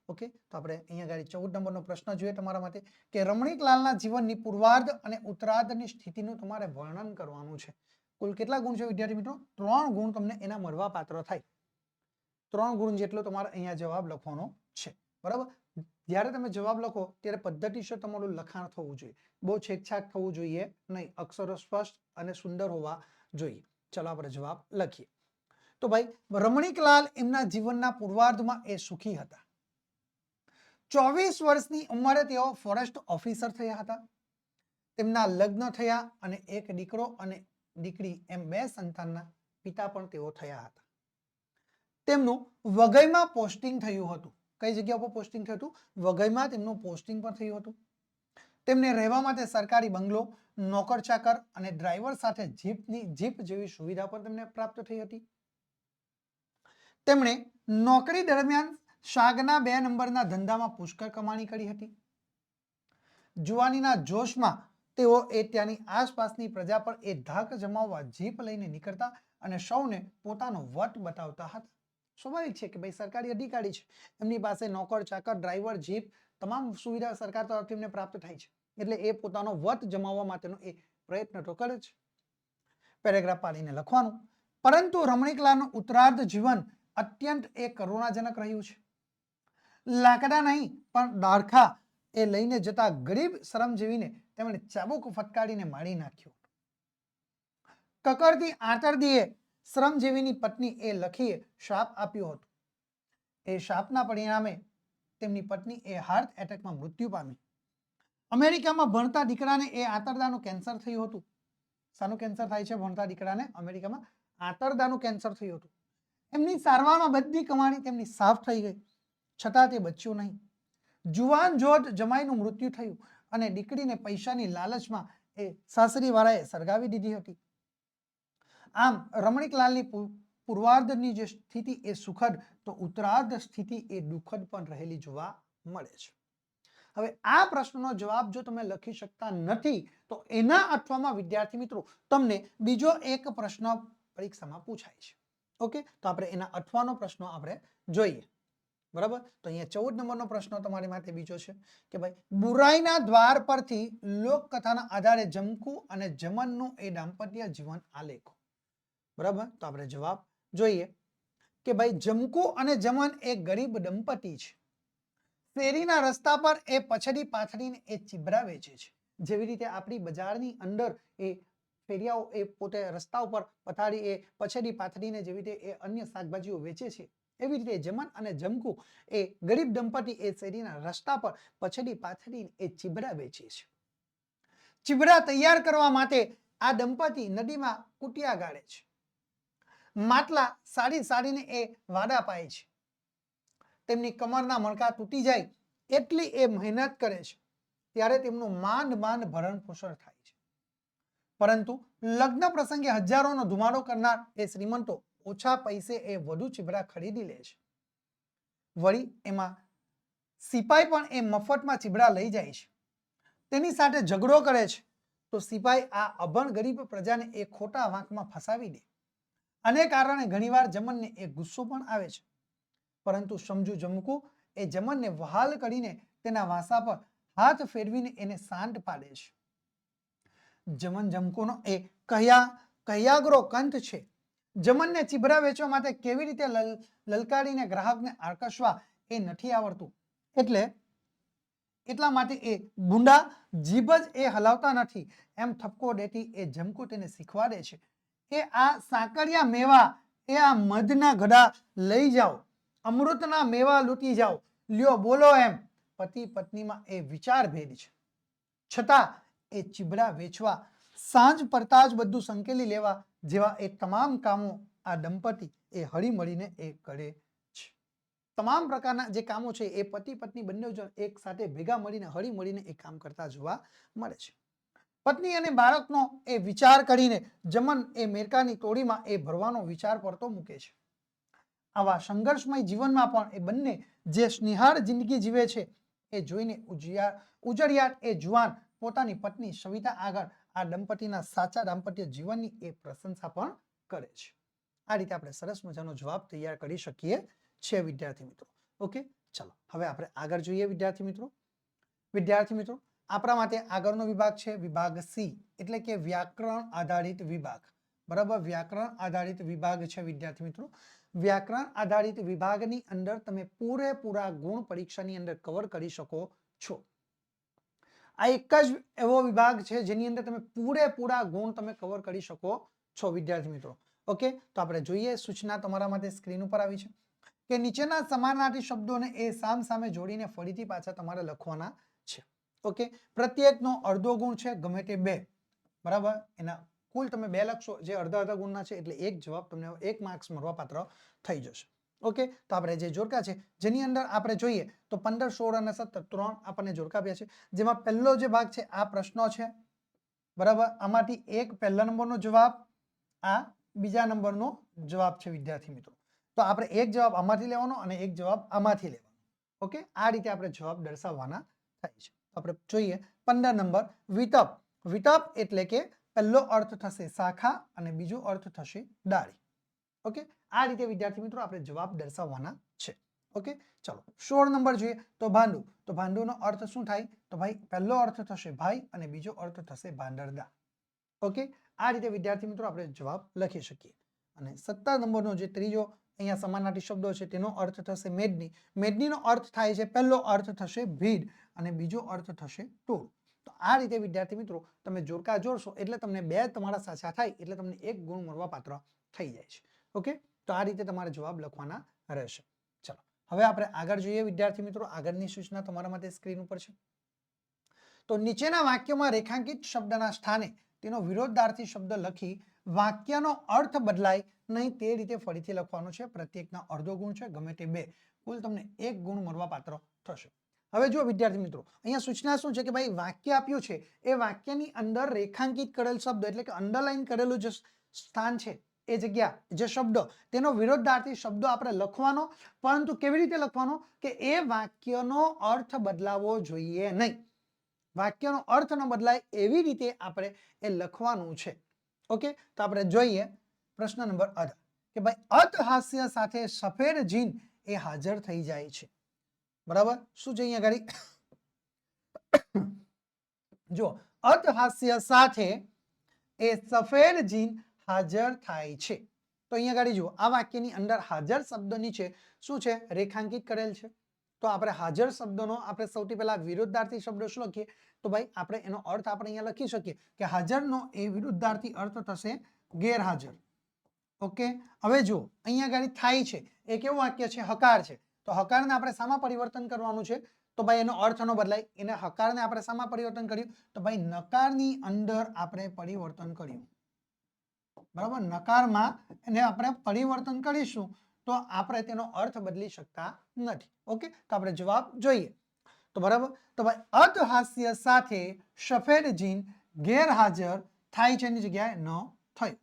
ઓકે, તો આપણે અહીંયા આગળ 14 નંબરનો પ્રશ્ન જોઈએ તમારા માટે કે રમણીકલાલના જીવનની પૂર્વાર્ધ અને ઉત્તરાર્ધની સ્થિતિનું તમારે વર્ણન કરવાનું છે. કુલ કેટલા ગુણ છે વિદ્યાર્થી મિત્રો? 3 ગુણ તમને એના મળવા પાત્ર થાય. 3 ગુણ જેટલો તમારે અહીંયા જવાબ લખવાનો છે. બરાબર, જ્યારે તમે જવાબ લખો ત્યારે પદ્ધતિસર તમારું લખાણ થવું જોઈએ, બહુ છેકછાક થવું જોઈએ નહીં, અક્ષરો સ્પષ્ટ અને સુંદર હોવા જોઈએ. ચલો આપણે જવાબ લખીએ. તો ભાઈ રમણીકલાલ એમના જીવનના પૂર્વાર્ધમાં એ સુખી હતા. 24 વર્ષની ઉંમરે તેઓ ફોરેસ્ટ ઓફિસર થયા હતા. તેમના લગ્ન થયા અને એક દીકરો અને દીકરી એમ 2 સંતાનના પિતા પણ તેઓ થયા હતા. તેમનું વઘઈમાં પોસ્ટિંગ થયું હતું. કઈ જગ્યા પર પોસ્ટિંગ થયું હતું? વઘઈમાં તેમનું પોસ્ટિંગ પણ થયું હતું. તેમને રહેવા માટે સરકારી બંગલો, નોકર ચાકર અને ડ્રાઈવર સાથે જીપ જેવી સુવિધા પણ તેમને પ્રાપ્ત થઈ હતી. તેમણે નોકરી દરમિયાન શાકના 2 નંબરના ધંધામાં પુષ્કળ કમાણી કરી હતી. જુવાનીના જોશમાં તેઓ એ ત્યાંની આસપાસની પ્રજા પર એ ધાક જમાવવા જીપ લઈને નીકળતા અને સૌને પોતાનો વટ બતાવતા હતા. સ્વાભાવિક છે કે ભાઈ સરકારી અધિકારી છે, એમની પાસે નોકર ચાકર, ડ્રાઈવર, જીપ તમામ સુવિધા સરકાર તરફથી એમને પ્રાપ્ત થાય છે, એટલે એ પોતાનો વટ જમાવવા માટેનો એ પ્રયત્ન તો કરે છે. પેરેગ્રાફ પાડીને લખવાનું. પરંતુ રમણીકલાલનું ઉત્તરાર્ધ જીવન અત્યંત એ કરુણાજનક રહ્યું છે. લાકડા નહીં પણ ડાળખા એ લઈને જતા ગરીબ શ્રમજીવીને તેમણે ચાબુક ફટકારીને મારી નાખ્યો. કકડતી આંતરડીએ શ્રમજીવીની પત્ની એ લખીએ શાપ આપ્યો હતો. એ શાપના પરિણામે તેમની પત્ની એ હાર્ટ એટેકમાં મૃત્યુ પામી. અમેરિકામાં ભણતા દીકરાને એ આંતરડાનું કેન્સર થયું હતું. શાનું કેન્સર થાય છે ભણતા દીકરાને? અમેરિકામાં આંતરડાનું કેન્સર થયું હતું. એમની સારવારમાં બધી કમાણી તેમની સાફ થઈ ગઈ. છતાં તે બચ્યું નહીં. જુવાન જોધ જમાઈનું મૃત્યુ થયું અને દીકરીને પૈસાની લાલચમાં એ સાસરીવાળાએ સળગાવી દીધી હતી. આમ રમણીકલાલની પૂર્વાર્ધની જે સ્થિતિ એ સુખદ તો ઉત્તરાર્ધ સ્થિતિ એ દુઃખદ પણ રહેલી જોવા મળે છે. હવે આ પ્રશ્નનો જવાબ જો તમે લખી શકતા નથી તો એના અઠવામાં વિદ્યાર્થી મિત્રો તમને બીજો એક પ્રશ્ન પરીક્ષામાં પૂછાય છે. ઓકે, તો આપણે એના અઠવાનો પ્રશ્ન આપણે જોઈએ. બરાબર, તો અહીંયા 14 નંબરનો પ્રશ્ન તમારી માટે બીજો છે કે ભાઈ બુરાઈના દ્વાર પરથી લોકકથાના આધારે જમકુ અને જમનનું એ દાંપત્ય જીવન આલેખો. બરાબર, તો આપણે જવાબ જોઈએ કે ભાઈ જમકુ અને જમન એ ગરીબ દંપતી છે. શેરીના રસ્તા પર એ પછડી પાથડીને એ ચીબરા વેચે છે. જેવી રીતે આપણી બજારની અંદર એ ફેરિયાઓ એ પોતે રસ્તા ઉપર પથાડી એ પછડી પાથડીને જેવી રીતે એ અન્ય શાકભાજીઓ વેચે છે, એવી રીતે જમન અને જમકુ એ ગરીબ દંપતી એ શેરીના રસ્તા પર પછડી પાથડીને એ ચીબરા વેચે છે. ચીબરા તૈયાર કરવા માટે આ દંપતી નદીમાં કુટિયા ગાળે છે. માટલા સાડીને એ વાડા પાય છે. તેમની કમરના મણકા તૂટી જાય એટલી એ મહેનત કરે છે. ત્યારે તેમનું માંડ ભરણ પોષણ થાય છે. પરંતુ લગ્ન પ્રસંગે હજારોનો ધુમાડો કરનાર એ શ્રીમંતો ઓછા પૈસે એ વધુ ચીબરા ખરીદી લે છે. વળી એમાં સિપાઈ પણ એ મફતમાં ચીબરા લઈ જાય છે. તેની સાથે ઝઘડો કરે છે તો સિપાઈ આ અભણ ગરીબ પ્રજાને એ ખોટા વાંકમાં ફસાવી દે. આને કારણે ઘણીવાર જમનને એ ગુસ્સો પણ આવે છે. પરંતુ સમજુ જમકુ એ જમનને વહાલ કરીને તેના વાસા પર હાથ ફેરવીને એને શાંત પાડે છે. જમન જમકુનો એ કયાગરો કંથ છે. જમનને ચીબરા વેચવા માટે કેવી રીતે લલકારીને ગ્રાહકને આકર્ષવા એ નથી આવડતું. એટલા માટે એ ભૂંડા જીભ જ એ હલાવતા નથી એમ ઠપકો દેતી એ જમકુ તેને શીખવાડે છે કે આ સાકરિયા મેવા એ આ મધના ઘડા લઈ જાઓ, અમૃતના મેવા લૂંટી જાઓ, લ્યો બોલો એમ પતિ પત્નીમાં એ વિચાર ભેદ છે. છતાં એ ચીબરા વેચવા, સાંજ પડતા જ બધું સંકેલી લેવા જેવા એ તમામ કામો આ દંપતી એ હળીમળીને એ કરે છે. તમામ પ્રકારના જે કામો છે એ પતિ પત્ની બંને જણ એક સાથે ભેગા મળીને હળીમળીને એ કામ કરતા જોવા મળે છે. પત્ની અને બાળકનો એ વિચાર કરીને જમન એ મેરકાની તોડીમાં એ ભરવાનો વિચાર પડતો મૂકે છે. આવા સંઘર્ષમય જીવનમાં પણ એ બંને જે સ્નેહાળ જિંદગી જીવે છે એ જોઈને ઉજળિયાટ એ જુવાન પોતાની પત્ની સવિતા આગળ આ દંપતીના સાચા દાંપત્ય જીવનની એ પ્રશંસા પણ કરે છે. આ રીતે આપણે સરસ મજાનો જવાબ તૈયાર કરી શકીએ છીએ વિદ્યાર્થી મિત્રો. ઓકે, ચાલો હવે આપણે આગળ જોઈએ વિદ્યાર્થી મિત્રો. આપણા માટે આગળનો વિભાગ છે વિભાગ સી, એટલે કે વ્યાકરણ આધારિત વિભાગ. બરાબર, વ્યાકરણ આધારિત વિભાગ છે વિદ્યાર્થી મિત્રો. વ્યાકરણ આધારિત વિભાગની અંદર તમે પૂરેપૂરા ગુણ પરીક્ષાની અંદર કવર કરી શકો છો. આ એક જ એવો વિભાગ છે જેની અંદર તમે પૂરેપૂરા ગુણ તમે કવર કરી શકો છો વિદ્યાર્થી મિત્રો. ઓકે, તો આપણે જોઈએ. સૂચના તમારા માટે સ્ક્રીન ઉપર આવી છે કે નીચેના સમાનાર્થી શબ્દોને એ સામ સામે જોડીને ફરીથી પાછા તમારે લખવાના છે. ઓકે, પ્રત્યેકનો અડધો ગુણ છે, ગમે તે 2. બરાબર, એના કુલ તમે 2 લખશો જે અડધા ગુણના છે એટલે એક જવાબ તમને 1 માર્ક્સ મળવાપાત્ર થઈ જશે. ઓકે, તો આપણે જે જોડકા છે જેની અંદર આપણે જોઈએ તો 15, 16 અને 17 3 આપણને જોડકા આપ્યા છે. જેમાં પહેલો જે ભાગ છે આ પ્રશ્નો છે. બરાબર, આમાંથી એક પહેલા નંબરનો જવાબ, આ બીજા નંબરનો જવાબ છે વિદ્યાર્થી મિત્રો. તો આપણે એક જવાબ આમાંથી લેવાનો અને એક જવાબ આમાંથી લેવાનો. ઓકે, આ રીતે આપણે જવાબ દર્શાવવાના થાય છે. આપણે જોઈએ 15 નંબર વિતપ. વિતપ એટલે કે પહેલો અર્થ થશે શાખા અને બીજો અર્થ થશે ડાળી. ઓકે, આ રીતે વિદ્યાર્થી મિત્રો આપણે જવાબ દર્શાવવાના છે. ઓકે, ચલો 16 નંબર જોઈએ તો ભાંડુ. તો ભાંડુનો અર્થ શું થાય? તો ભાઈ પહેલો અર્થ થશે ભાઈ અને બીજો અર્થ થશે ભાંડરદા. ઓકે, આ રીતે વિદ્યાર્થી મિત્રો આપણે જવાબ લખી શકીએ. અને 17 નંબરનો જે ત્રીજો અહીંયા સમાનાર્થી શબ્દો છે તેનો અર્થ થશે મેદની. મેદનીનો અર્થ થાય છે, પહેલો અર્થ થશે ભીડ અને બીજો અર્થ થશે ટોળ. તો આ રીતે વિદ્યાર્થી મિત્રો તમે જોડકા જોડશો એટલે તમને 2 તમારા સાચા થાય એટલે તમને 1 ગુણ મળવાપાત્ર થઈ જાય છે. ઓકે, તો આ રીતે તમારે જવાબ લખવાના રહેશે. ચલો હવે આપણે આગળ જોઈએ વિદ્યાર્થી મિત્રો. આગળની સૂચના તમારા માટે સ્ક્રીન ઉપર છે. તો નીચેના વાક્યમાં રેખાંકિત શબ્દના સ્થાને તેનો વિરોધાર્થી શબ્દ લખી વાક્યનો અર્થ બદલાય નહીં તે રીતે ફરીથી લખવાનો છે. પ્રત્યેકના અડધો ગુણ છે, ગમે તે 2. કુલ તમને 1 ગુણ મળવાપાત્ર થશે. હવે જો વિદ્યાર્થી મિત્રો અહીંયા સૂચના શું છે કે ભાઈ વાક્ય આપ્યું છે એ વાક્યની અંદર રેખાંકિત કરેલ શબ્દ એટલે કે અંડરલાઈન કરેલું જે સ્થાન છે એ જગ્યા જે શબ્દ તેનો વિરોધાર્થી શબ્દો આપણે લખવાનો, પરંતુ કેવી રીતે લખવાનો કે એ વાક્યનો અર્થ બદલાવો જોઈએ નહીં. વાક્યનો અર્થ ન બદલાય એવી રીતે આપણે એ લખવાનું છે. ઓકે, તો આપણે જોઈએ પ્રશ્ન નંબર 18 કે ભાઈ અતહાસ્ય સાથે સફેદ જીન એ હાજર થઈ જાય છે. બરાબર, શું છે અહીંયા ગાડી? જો અતહાસ્ય સાથે એ સફેદ જીન હાજર થાય છે. તો અહીંયા ગાડી જુઓ, આ વાક્યની અંદર હાજર શબ્દ નીચે શું છે? રેખાંકિત કરેલ છે. તો આપણે હાજર શબ્દનો આપણે સૌથી પહેલા વિરુદ્ધાર્થી શબ્દ શું લખીએ? તો ભાઈ આપણે એનો અર્થ આપણે અહીંયા લખી શકીએ કે હાજરનો એ વિરુદ્ધાર્થી અર્થ થશે ગેરહાજર. ઓકે, હવે જુઓ અહીંયા ગાડી થાય છે એ કેવું વાક્ય છે? હકાર છે. તો હકારને આપણે શામાં પરિવર્તન કરવાનું છે? તો ભાઈ એનો અર્થ ન બદલાય. એને હકારને આપણે શામાં પરિવર્તન કર્યું? તો ભાઈ નકારની અંદર આપણે પરિવર્તન કર્યું. બરાબર, નકારમાં એને આપણે પરિવર્તન કરીશું તો આપણે તેનો અર્થ બદલી શકતા નથી. ઓકે, તો આપણે જવાબ જોઈએ. તો બરાબર, તો ભાઈ અતહાસ્ય સાથે સફેદ જીન ગેરહાજર થાય છે ની જગ્યાએ ન થયું.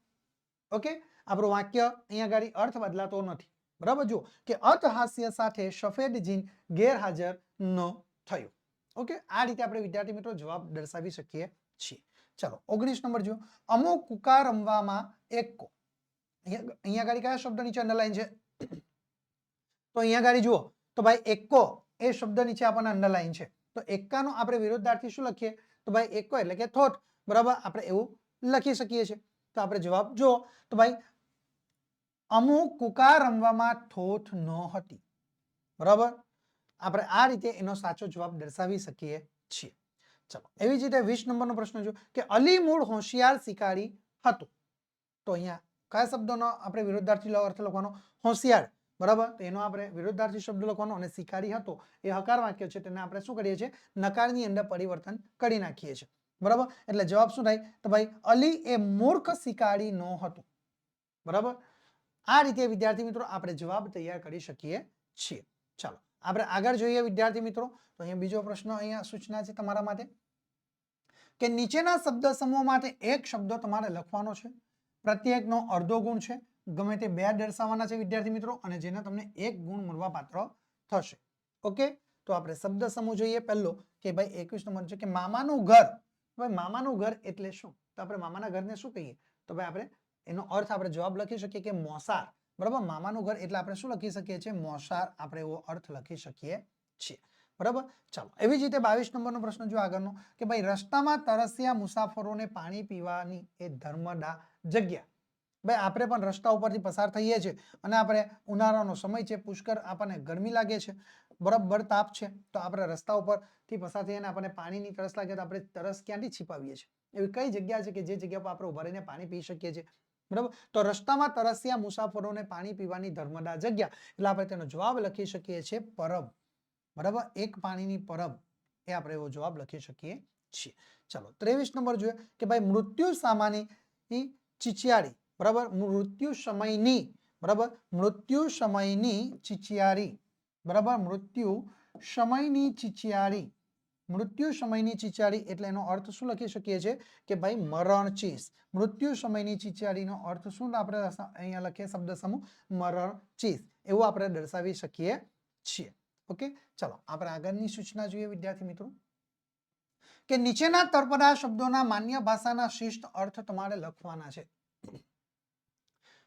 ઓકે, આપણું વાક્ય અહીંયા ગાડી અર્થ બદલાતો નથી. બરાબર, જો કે અતહાસ્ય સાથે સફેદ જીન ગેરહાજર ન થયું. ઓકે, આ રીતે આપણે વિદ્યાર્થી મિત્રો જવાબ દર્શાવી શકીએ છીએ. ચલો 19 નંબર જો, અમુક કુકા રમવામાં એક્કો. અહીંયા ગાડી કયા શબ્દ નીચે અંડરલાઈન છે? તો અહીંયા ગાડી જુઓ તો ભાઈ એક્કો એ શબ્દ નીચે આપણને અંડરલાઈન છે. તો એક્કાનો આપણે વિરોધાર્થી શું લખીએ? તો ભાઈ એક્કો એટલે કે થોટ. બરાબર, આપણે એવું લખી શકીએ છીએ. તો આપણે જવાબ જુઓ તો ભાઈ અમુક કુકા રમવામાં થોથ ન હતી. બરાબર, આપણે આ રીતે એનો સાચો જવાબ દર્શાવી શકીએ છીએ. ચલો એવી જ રીતે 20 નંબરનો પ્રશ્ન જો કે અલી મૂળ હોશિયાર શિકારી હતો. તો અહીંયા કયા શબ્દનો આપણે વિરુદ્ધાર્થી અર્થ લખવાનો? હોશિયાર. બરાબર, તો એનો આપણે વિરુદ્ધાર્થી શબ્દ લખવાનો અને શિકારી હતો એ હકાર વાક્ય છે તેને આપણે શું કરીએ છીએ? નકારની અંદર પરિવર્તન કરી નાખીએ છીએ. બરાબર, એટલે જવાબ શું થાય? તો ભાઈ અલી એ મૂર્ખ શિકારી ન હતો. બરાબર, આ રીતે વિદ્યાર્થી મિત્રો આપણે જવાબ તૈયાર કરી શકીએ છીએ. ચાલો આપણે આગળ જોઈએ વિદ્યાર્થી મિત્રો. તો અહીંયા બીજો પ્રશ્ન અહીંયા સૂચના છે તમારા માટે કે નીચેના શબ્દ સમૂહ માટે એક શબ્દ તમારે લખવાનો છે. પ્રત્યેકનો અડધો ગુણ છે. ગમે તે બે દર્શાવવાના છે વિદ્યાર્થી મિત્રો અને જેને તમને 1 ગુણ મળવા પાત્ર થશે. ઓકે, તો આપણે શબ્દ સમૂહ જોઈએ. પહેલો કે ભાઈ 21 નંબર છે કે મામાનું ઘર. ભાઈ મામાનું ઘર એટલે શું? તો આપણે મામાના ઘરને શું કહીએ? તો ભાઈ આપણે એનો અર્થ આપણે જવાબ લખી શકીએ કે મોસાર. બરાબર, મામાનું ઘર એટલે આપણે શું લખી શકીએ છીએ? મોસાર. આપણે એવો અર્થ લખી શકીએ છીએ. બરાબર, ચાલો એવી જ રીતે 22 નંબરનો પ્રશ્ન જો આગળનો કે ભાઈ રસ્તામાં તરસ્યા મુસાફરોને પાણી પીવાની એ ધર્મદા જગ્યા. ભાઈ આપણે પણ રસ્તા ઉપરથી પસાર થઈએ છીએ અને આપણે ઉનાળાનો સમય છે, પુષ્કળ આપણને ગરમી લાગે છે, બરાબર તાપ છે, તો આપણે રસ્તા ઉપરથી પસાર થઈએ અને આપણને પાણીની તરસ લાગે તો આપણે તરસ ક્યાંથી છીપાવીએ છીએ? એવી કઈ જગ્યા છે કે જે જગ્યા પર આપણે ઉભા રહીને પાણી પી શકીએ છીએ? બરાબર, તો રસ્તામાં તરસ્યા મુસાફરોને પાણી પીવાની ધર્મદા જગ્યા એટલે આપણે તેનો જવાબ લખી શકીએ છીએ પરબ. બરાબર, એક પાણીની પરબ એ આપણે એવો જવાબ લખી શકીએ છીએ. ચાલો 23 નંબર જોઈએ કે ભાઈ મૃત્યુ સામાની ચીચિયારી. બરાબર, મૃત્યુ સમયની. બરાબર, મૃત્યુ સમયની ચીચિયારી. બરાબર, મૃત્યુ સમયની ચીચિયારી. મૃત્યુ સમયની ચીચિયારી એટલે એનો અર્થ શું લખી શકીએ છીએ કે ભાઈ મરણ ચીસ. મૃત્યુ સમયની ચીચિયારીનો અર્થ શું આપણે અહીંયા લખીએ શબ્દ સમૂહ મરણ ચીસ એવું આપણે દર્શાવી શકીએ છીએ. ઓકે, ચલો આપણે આગળની સૂચના જોઈએ વિદ્યાર્થી મિત્રો કે નીચેના તળપદા શબ્દોના માન્ય ભાષાના શિષ્ટ અર્થ તમારે લખવાના છે.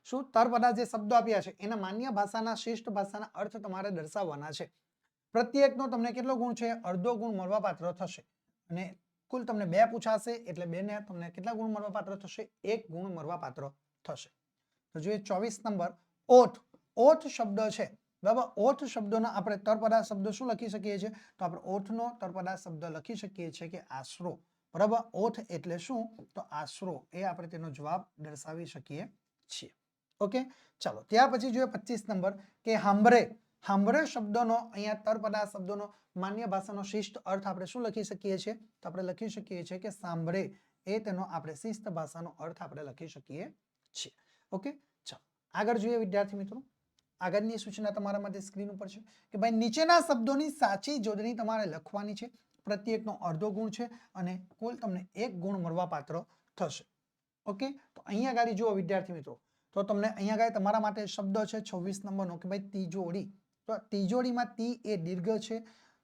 શું તળપદા જે શબ્દો આપ્યા છે એના માન્ય ભાષાના શિષ્ટ ભાષાના અર્થ તમારે દર્શાવવાના છે. પ્રત્યેકનો તમને કેટલો ગુણ છે? અડધો ગુણ મળવાપાત્ર થશે અને કુલ તમને 2 પૂછાશે એટલે 2 ને તમને કેટલા ગુણ મળવાપાત્ર થશે? 1 ગુણ મળવાપાત્ર થશે. તો જોઈએ 24 નંબર ઓઠ. ઓઠ શબ્દ છે. બરાબર, ઓઠ શબ્દોના આપણે તળપદા શબ્દ શું લખી શકીએ છીએ? તો આપણે ઓઠનો તળપદા શબ્દ લખી શકીએ છીએ કે આશરો. બરાબર, ઓઠ એટલે શું? તો આશરો એ આપણે તેનો જવાબ દર્શાવી શકીએ છીએ. ઓકે, ચાલો ત્યાર પછી જોઈએ 25 નંબર કે હાંભરે. હાંભરે શબ્દનો અહીંયા તળપદા શબ્દનો માન્ય ભાષાનો શિષ્ટ અર્થ આપણે શું લખી શકીએ છીએ? તો આપણે લખી શકીએ છીએ કે સાંભળે એ તેનો આપણે શિસ્ત ભાષાનો અર્થ આપણે લખી શકીએ છીએ. ઓકે, ચાલો આગળ જોઈએ વિદ્યાર્થી મિત્રો આગળની સૂચના તમારા માટે સ્ક્રીન ઉપર છે કે ભાઈ નીચેના શબ્દોની સાચી જોડણી તમારે લખવાની છે. પ્રત્યેકનો અડધો ગુણ છે અને કુલ તમને 1 ગુણ મળવા પાત્ર થશે. ઓકે, તો અહીંયા આગળ જુઓ વિદ્યાર્થી મિત્રો, તો તમને અહીંયા આગળ તમારા માટે શબ્દ છે 26 નંબરનો કે ભાઈ તિજોરી. તો તિજોરીમાં તી એ દીર્ઘ છે,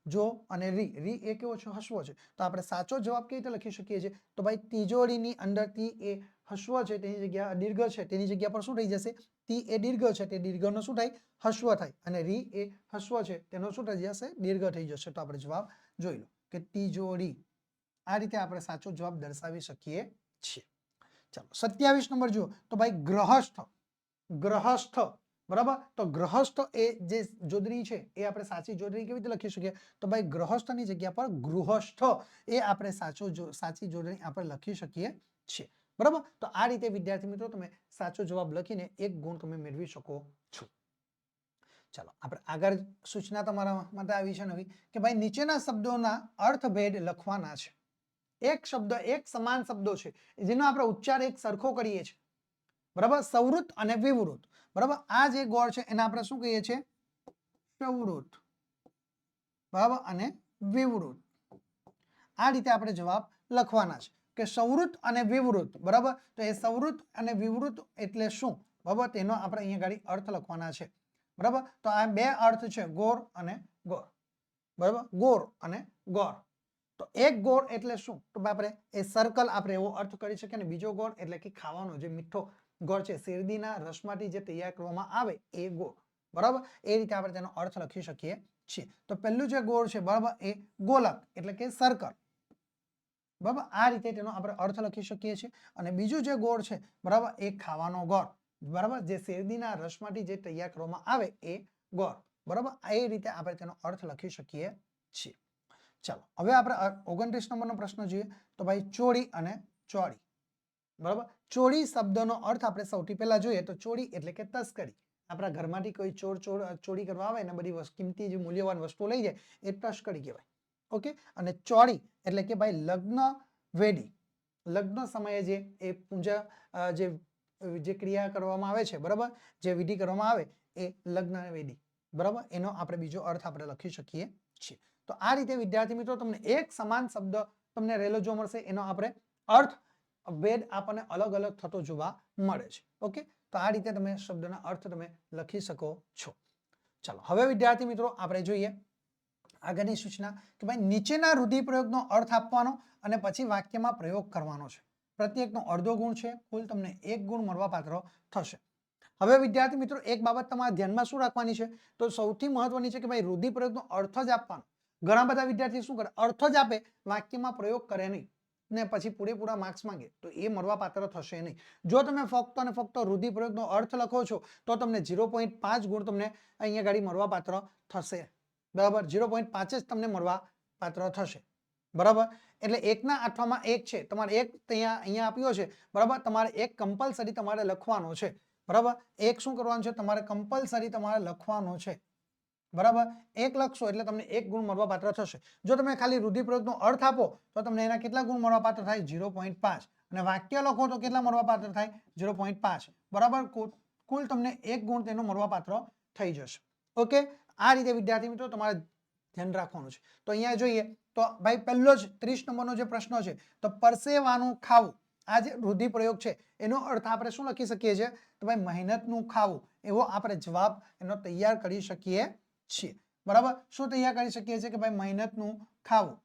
જો અને રી એ કેવો છે? હસવો છે. તો આપણે સાચો જવાબ કેવી રીતે લખી શકીએ છીએ? તો ભાઈ તિજોરીની અંદર તી એ હસવો છે તેની જગ્યા દીર્ઘ છે તેની જગ્યા પર શું થઈ જશે? તી એ દીર્ઘ છે તે દીર્ઘનો શું થાય? હસવો થાય. અને રી એ હસવો છે તેનો શું થઈ જશે? દીર્ઘ થઈ જશે. તો આપણે જવાબ જોઈ લો કે તિજોરી. આ રીતે આપણે સાચો જવાબ દર્શાવી શકીએ છીએ. ચાલો 27 નંબર જુઓ, તો ભાઈ ગ્રહસ્થ. ગ્રહસ્થ, બરાબર. તો ગ્રહસ્થ એ જે જોડણી છે એ આપણે સાચી જોડણી કેવી રીતે લખી શકીએ? તો ભાઈ ગ્રહસ્થની જગ્યા પર ગૃહસ્થ એ આપણે સાચી જોડણી આપણે લખી શકીએ છીએ. બરાબર. તો આ રીતે વિદ્યાર્થી મિત્રો તમે સાચો જવાબ લખીને 1 ગુણ તમે મેળવી શકો છો. ચાલો આપણે આગળ સૂચના તમારા માટે આવી છે નવી કે ભાઈ નીચેના શબ્દોના અર્થભેદ લખવાના છે. એક શબ્દ, એક સમાન શબ્દો છે જેનો આપણે ઉચ્ચાર એક સરખો કરીએ છીએ. બરાબર. સવૃત અને વિવૃત. બરાબર. આ જે ગોળ છે એને આપણે શું કહીએ છીએ? સવૃત. બરાબર. અને વિવૃત. આ રીતે આપણે જવાબ લખવાના છે કે સવૃત અને વિવૃત. બરાબર. તો એ સવૃત અને વિવૃત એટલે શું? બરાબર. તેનો આપણે અહીંયા ગાડી અર્થ લખવાના છે. બરાબર. તો આ બે અર્થ છે, ગોળ અને ગોળ. બરાબર. ગોળ અને ગોળ. તો એક ગોળ એટલે શું? તો આપણે એ સર્કલ આપણે એવો અર્થ કરી શકીએ. અને બીજો ગોળ એટલે કે ખાવાનો જે મીઠો ગોળ છે, શેરડીના રસમાંથી જે તૈયાર કરવામાં આવે એ ગોળ. બરાબર. એ રીતે આપણે તેનો અર્થ લખી શકીએ છીએ. તો પહેલું જે ગોળ છે, બરાબર, એ ગોલક એટલે કે સર્કલ. બરાબર. આ રીતે તેનો આપણે અર્થ લખી શકીએ છીએ. અને બીજું જે ગોળ છે, બરાબર, એ ખાવાનો ગોળ. બરાબર. જે શેરડીના રસમાંથી જે તૈયાર કરવામાં આવે એ ગોળ. બરાબર. એ રીતે આપણે તેનો અર્થ લખી શકીએ છીએ. ચાલો હવે આપણે 29 નંબરનો પ્રશ્ન જોઈએ. તો ભાઈ ચોરી અને ચોરી. બરાબર. ચોરી શબ્દનો અર્થ આપણે સૌથી પહેલા જોઈએ તો ચોરી એટલે કે તસ્કરી. આપણા ઘરમાંથી કોઈ ચોરી કરવા આવે ને બધી કિંમતી જે મૂલ્યવાન વસ્તુઓ લઈ જાય એ તસ્કરી કહેવાય. ઓકે. અને ચોરી એટલે કે ભાઈ લગ્ન વેદી. લગ્ન સમયે જે એ પૂજા જે ક્રિયા કરવામાં આવે છે, બરાબર, જે વિધિ કરવામાં આવે એ લગ્ન વેદી. બરાબર. એનો આપણે બીજો અર્થ આપણે લખી શકીએ છીએ. તો આ રીતે વિદ્યાર્થી મિત્રો તમને એક સમાન શબ્દ તમને રહેલો જોવા મળશે. એનો આપણે અર્થ ભેદ આપણને અલગ અલગ થતો જોવા મળે છે. ઓકે. તો આ રીતે તમે શબ્દના અર્થ તમે લખી શકો છો. ચાલો હવે વિદ્યાર્થી મિત્રો આપણે જોઈએ આગળની સૂચના કે ભાઈ નીચેના રૂઢિપ્રયોગનો અર્થ આપવાનો અને પછી વાક્યમાં પ્રયોગ કરવાનો છે. પ્રત્યેકનો અડધો ગુણ છે, કુલ તમને 1 ગુણ મળવા પાત્ર થશે. હવે વિદ્યાર્થી મિત્રો એક બાબત તમારા ધ્યાનમાં શું રાખવાની છે? તો સૌથી મહત્વની છે કે ભાઈ રૂઢિપ્રયોગનો અર્થ જ આપવાનો. ઘણા બધા વિદ્યાર્થી શું કરે? અર્થ જ આપે, વાક્યમાં પ્રયોગ કરે નહીં ને પછી પૂરેપૂરા માર્ક્સ માંગે, તો એ મળવા પાત્ર થશે નહીં. જો તમે ફક્ત અને ફક્ત રૂઢિપ્રયોગનો અર્થ લખો છો તો તમને 0.5 ગુણ તમને અહીંયા ગાડી મળવા પાત્ર થશે. બરાબર. 0.5 જ તમને મળવા પાત્ર થશે. બરાબર. એટલે 1ના 8માં 1 છે, તમારે 1 અહીંયા આપ્યો છે. બરાબર. તમારે 1 કમ્પલસરી તમારે લખવાનો છે. બરાબર. 1 શું કરવાનું છે? તમારે કમ્પલસરી તમારે લખવાનો છે. બરાબર. 1 લખશો એટલે તમને 1 ગુણ મળવા પાત્ર થશે. જો તમે ખાલી રૂઢિપ્રયોગનો અર્થ આપો તો તમને એના કેટલા ગુણ મળવા પાત્ર થાય? 0.5. અને વાક્ય લખો તો કેટલા મળવા પાત્ર થાય? 0.5. બરાબર. કુલ તમને 1 ગુણ તેનો મળવા પાત્ર થઈ જશે. ઓકે. આ રીતે વિદ્યાર્થી મિત્રો તમારે ધ્યાન રાખવાનું છે. તો અહીંયા જોઈએ તો ભાઈ પહેલો જ 30 નંબરનો જે પ્રશ્ન છે, તો પરસેવાનું ખાવું. આ જે રૂઢિપ્રયોગ છે એનો અર્થ આપણે શું લખી શકીએ છીએ? તો ભાઈ મહેનતનું ખાવું. એવો આપણે જવાબ એનો તૈયાર કરી શકીએ છીએ. બરાબર. શું તૈયાર કરી શકીએ છીએ? કે ભાઈ મહેનતનું ખાવું.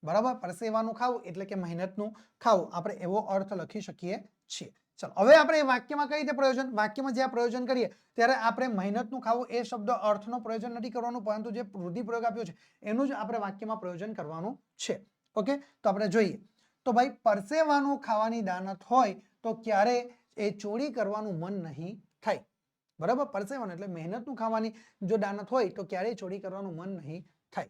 બરાબર. પરસેવાનું ખાવું એટલે કે મહેનતનું ખાવું. આપણે એવો અર્થ લખી શકીએ છીએ. ચાલો હવે આપણે વાક્યમાં કઈ રીતે પ્રયોજન? વાક્યમાં જ્યાં પ્રયોજન કરીએ ત્યારે આપણે મહેનતનું ખાવું એ શબ્દ અર્થનો પ્રયોજન નથી કરવાનું, પરંતુ જે રૂઢિપ્રયોગ આપ્યો છે એનું જ આપણે વાક્યમાં પ્રયોજન કરવાનું છે. ઓકે. તો આપણે જોઈએ તો ભાઈ પરસેવાનું ખાવાની દાનત હોય તો ક્યારે એ ચોરી કરવાનું મન નહીં થાય. બરાબર. પરસેવાનું એટલે મહેનતનું ખાવાની જો દાનત હોય તો ક્યારેય ચોરી કરવાનું મન નહીં થાય.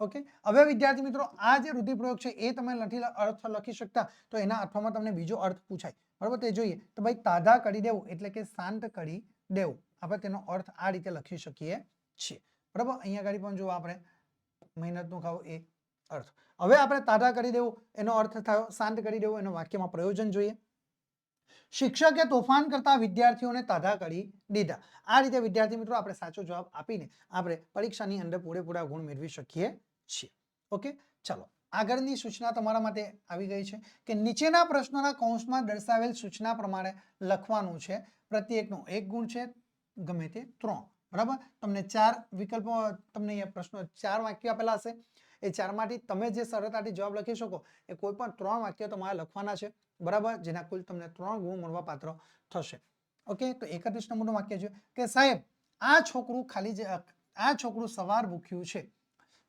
ઓકે. હવે વિદ્યાર્થી મિત્રો આ જે રૂઢિપ્રયોગ છે એ તમે નથી અર્થ લખી શકતા તો એના અર્થમાં તમને બીજો અર્થ પૂછાય. બરાબર. તે જોઈએ તો ભાઈ તાધા કરી દેવું એટલે કે શાંત કરી દેવું. આપણે તેનો અર્થ આ રીતે લખી શકીએ છીએ. બરાબર. અહીંયા આગળ પણ જો આપણે મહેનતનું ખાવું એ અર્થ. હવે આપણે તાધા કરી દેવું એનો અર્થ થયો શાંત કરી દેવું. એનો વાક્યમાં પ્રયોજન જોઈએ શિક્ષકે તોફાન કરતા વિદ્યાર્થીઓને તાધા કરી દીધા. આ રીતે વિદ્યાર્થી મિત્રો આપણે સાચો જવાબ આપીને આપણે પરીક્ષાની અંદર પૂરેપૂરા ગુણ મેળવી શકીએ છીએ. ઓકે, ચાલો આગળની સૂચના તમારા માટે આવી ગઈ છે કે નીચેના પ્રશ્નોના કૌંસમાં દર્શાવેલ સૂચના પ્રમાણે લખવાનું છે. પ્રત્યેકનો 1 ગુણ છે, ગમે તે 3. બરાબર, તમને 4 વિકલ્પો, તમને અહીંયા પ્રશ્નો 4 વાક્યો આપેલા હશે. એ 4 માંથી તમે જે સરળતાથી જવાબ લખી શકો એ કોઈ પણ 3 વાક્યો તમારે લખવાના છે. બરાબર, જેના કુલ તમને 3 ગુણ મળવા પાત્ર થશે. ઓકે, તો 31 નંબરનું વાક્ય છે કે સાહેબ આ છોકરું સવાર ભૂખ્યું છે.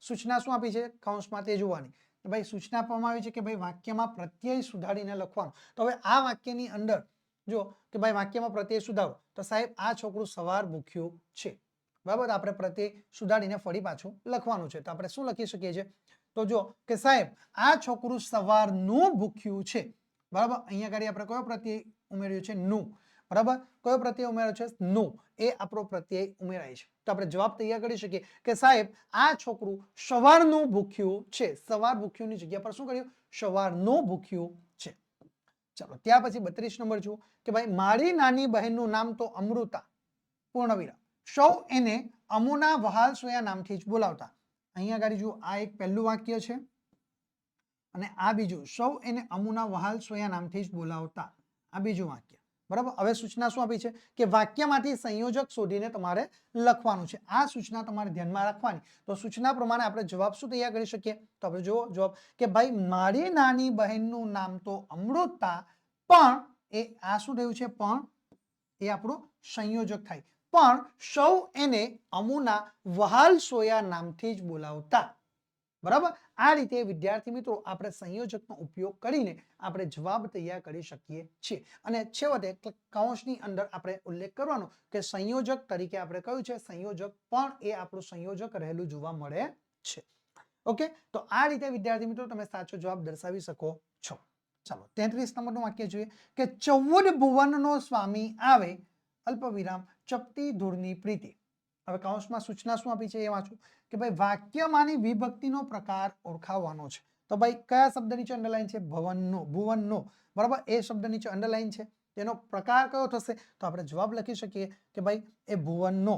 સૂચના શું આપી છે કૌંસમાં તે જોવાની. ભાઈ સૂચના આપવામાં આવી છે કે ભાઈ વાક્યમાં પ્રત્યય સુધારીને લખવાનું. તો હવે આ વાક્યની અંદર જો કે ભાઈ વાક્યમાં પ્રત્યય સુધારો, તો સાહેબ આ છોકરું સવાર ભૂખ્યું છે. બરાબર, આપણે પ્રત્યય સુધારીને ફરી પાછું લખવાનું છે. તો આપણે શું લખી શકીએ છીએ? તો જો કે સાહેબ આ છોકરું સવારનું ભૂખ્યું છે. બરાબર, અહીંયા આગળ આપણે કયો પ્રત્યય ઉમેર્યો છે? નું. બરાબર, કયો પ્રત્યય ઉમેર્યો છે? નું. એ આપણો પ્રત્યય ઉમેરાય છે. તો આપણે જવાબ તૈયાર કરી શકીએ કે સાહેબ આ છોકરું સવારનું ભૂખ્યું છે. સવાર ભૂખ્યુંની જગ્યા પર શું કર્યું? સવારનું ભૂખ્યું છે. ચાલો ત્યાર પછી 32 નંબર જુઓ કે ભાઈ મારી નાની બહેનનું નામ તો અમૃતા પૂર્ણ વિરામ. સૌ એને અમુના વહાલ સોયા નામથી જ બોલાવતા. અહીંયા આગળ જુઓ, આ એક પહેલું વાક્ય છે અને આ બીજું, સૌ એને અમુના વહાલ સોયા નામથી જ બોલાવતા. આ બીજું વાક્ય. બરાબર, હવે સૂચના શું આપી છે કે વાક્યમાંથી સંયોજક શોધીને તમારે લખવાનું છે. આ સૂચના તમારે ધ્યાનમાં રાખવાની. તો સૂચના પ્રમાણે આપણે જવાબ શું તૈયાર કરી શકીએ? તો આપણે જુઓ જવાબ કે ભાઈ મારી નાની બહેનનું નામ તો અમૃતા, પણ એ આ શું થયું છે? પણ એ આપણું સંયોજક થાય. પણ સૌ એને અમુના વહાલ સોયા નામથી જ બોલાવતા. બરાબર, આ રીતે વિદ્યાર્થી મિત્રો આપણે સંયોજકનો ઉપયોગ કરીને આપણે જવાબ તૈયાર કરી શકીએ છીએ. અને છેવટે કૌંસની અંદર આપણે ઉલ્લેખ કરવાનો કે સંયોજક તરીકે આપણે કહ્યું છે સંયોજક, પણ એ આપણું સંયોજક રહેલું જોવા મળે છે. ઓકે, તો આ રીતે વિદ્યાર્થી મિત્રો તમે સાચો જવાબ દર્શાવી શકો છો. ચાલો 33 નંબરનું વાક્ય જોઈએ કે 14 ભુવનનો સ્વામી આવે અલ્પ વિરામ ચપટી ધૂળની પ્રીતિ. હવે કૌંસમાં સૂચના શું આપી છે એ વાંચો કે ભાઈ વાક્યમાંની વિભક્તિનો પ્રકાર ઓળખાવવાનો છે. તો ભાઈ કયા શબ્દ નીચે અંડરલાઈન છે? ભવનનો, ભુવનનો. બરાબર, એ શબ્દ નીચે અંડરલાઈન છે. તેનો પ્રકાર કયો થશે? તો આપણે જવાબ લખી શકીએ કે ભાઈ એ ભુવનનો.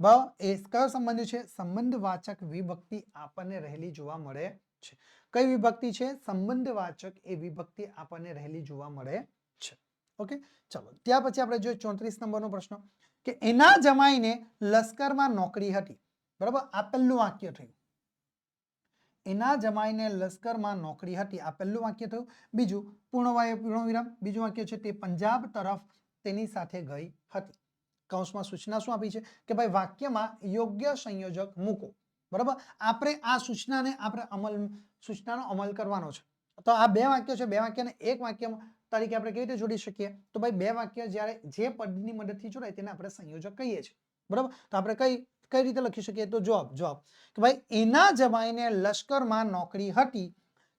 બરાબર, એ કયો સંબંધ છે? સંબંધવાચક વિભક્તિ આપણને રહેલી જોવા મળે છે. કઈ વિભક્તિ છે? સંબંધવાચક એ વિભક્તિ આપણને રહેલી જોવા મળે છે. ઓકે, ચાલો ત્યાર પછી આપણે જોઈએ 34 નંબરનો પ્રશ્ન કે એના જમાઈને લશ્કરમાં નોકરી હતી. બરાબર, આ પહેલું વાક્ય થયું. એના જમાઈને લશ્કરમાં નોકરી હતી, આ પહેલું વાક્ય થયું. બીજું પૂર્ણ વિરામ, બીજું વાક્ય છે તે પંજાબ તરફ તેની સાથે ગઈ હતી. કૌંસમાં સૂચના શું આપી છે કે ભાઈ વાક્યમાં યોગ્ય સંયોજક મૂકો. બરાબર, આપણે આ સૂચનાનો અમલ કરવાનો છે. તો આ બે વાક્ય છે, બે વાક્યને એક વાક્ય તરીકે આપણે કેવી રીતે જોડી શકીએ? તો ભાઈ બે વાક્ય જ્યારે જે પદની મદદથી જોડાય તેને આપણે સંયોજક કહીએ છીએ. બરાબર, તો આપણે કઈ રીતે લખી શકીએ? તો જવાબ કે ભાઈ એના જમાઈને લશ્કરમાં નોકરી હતી,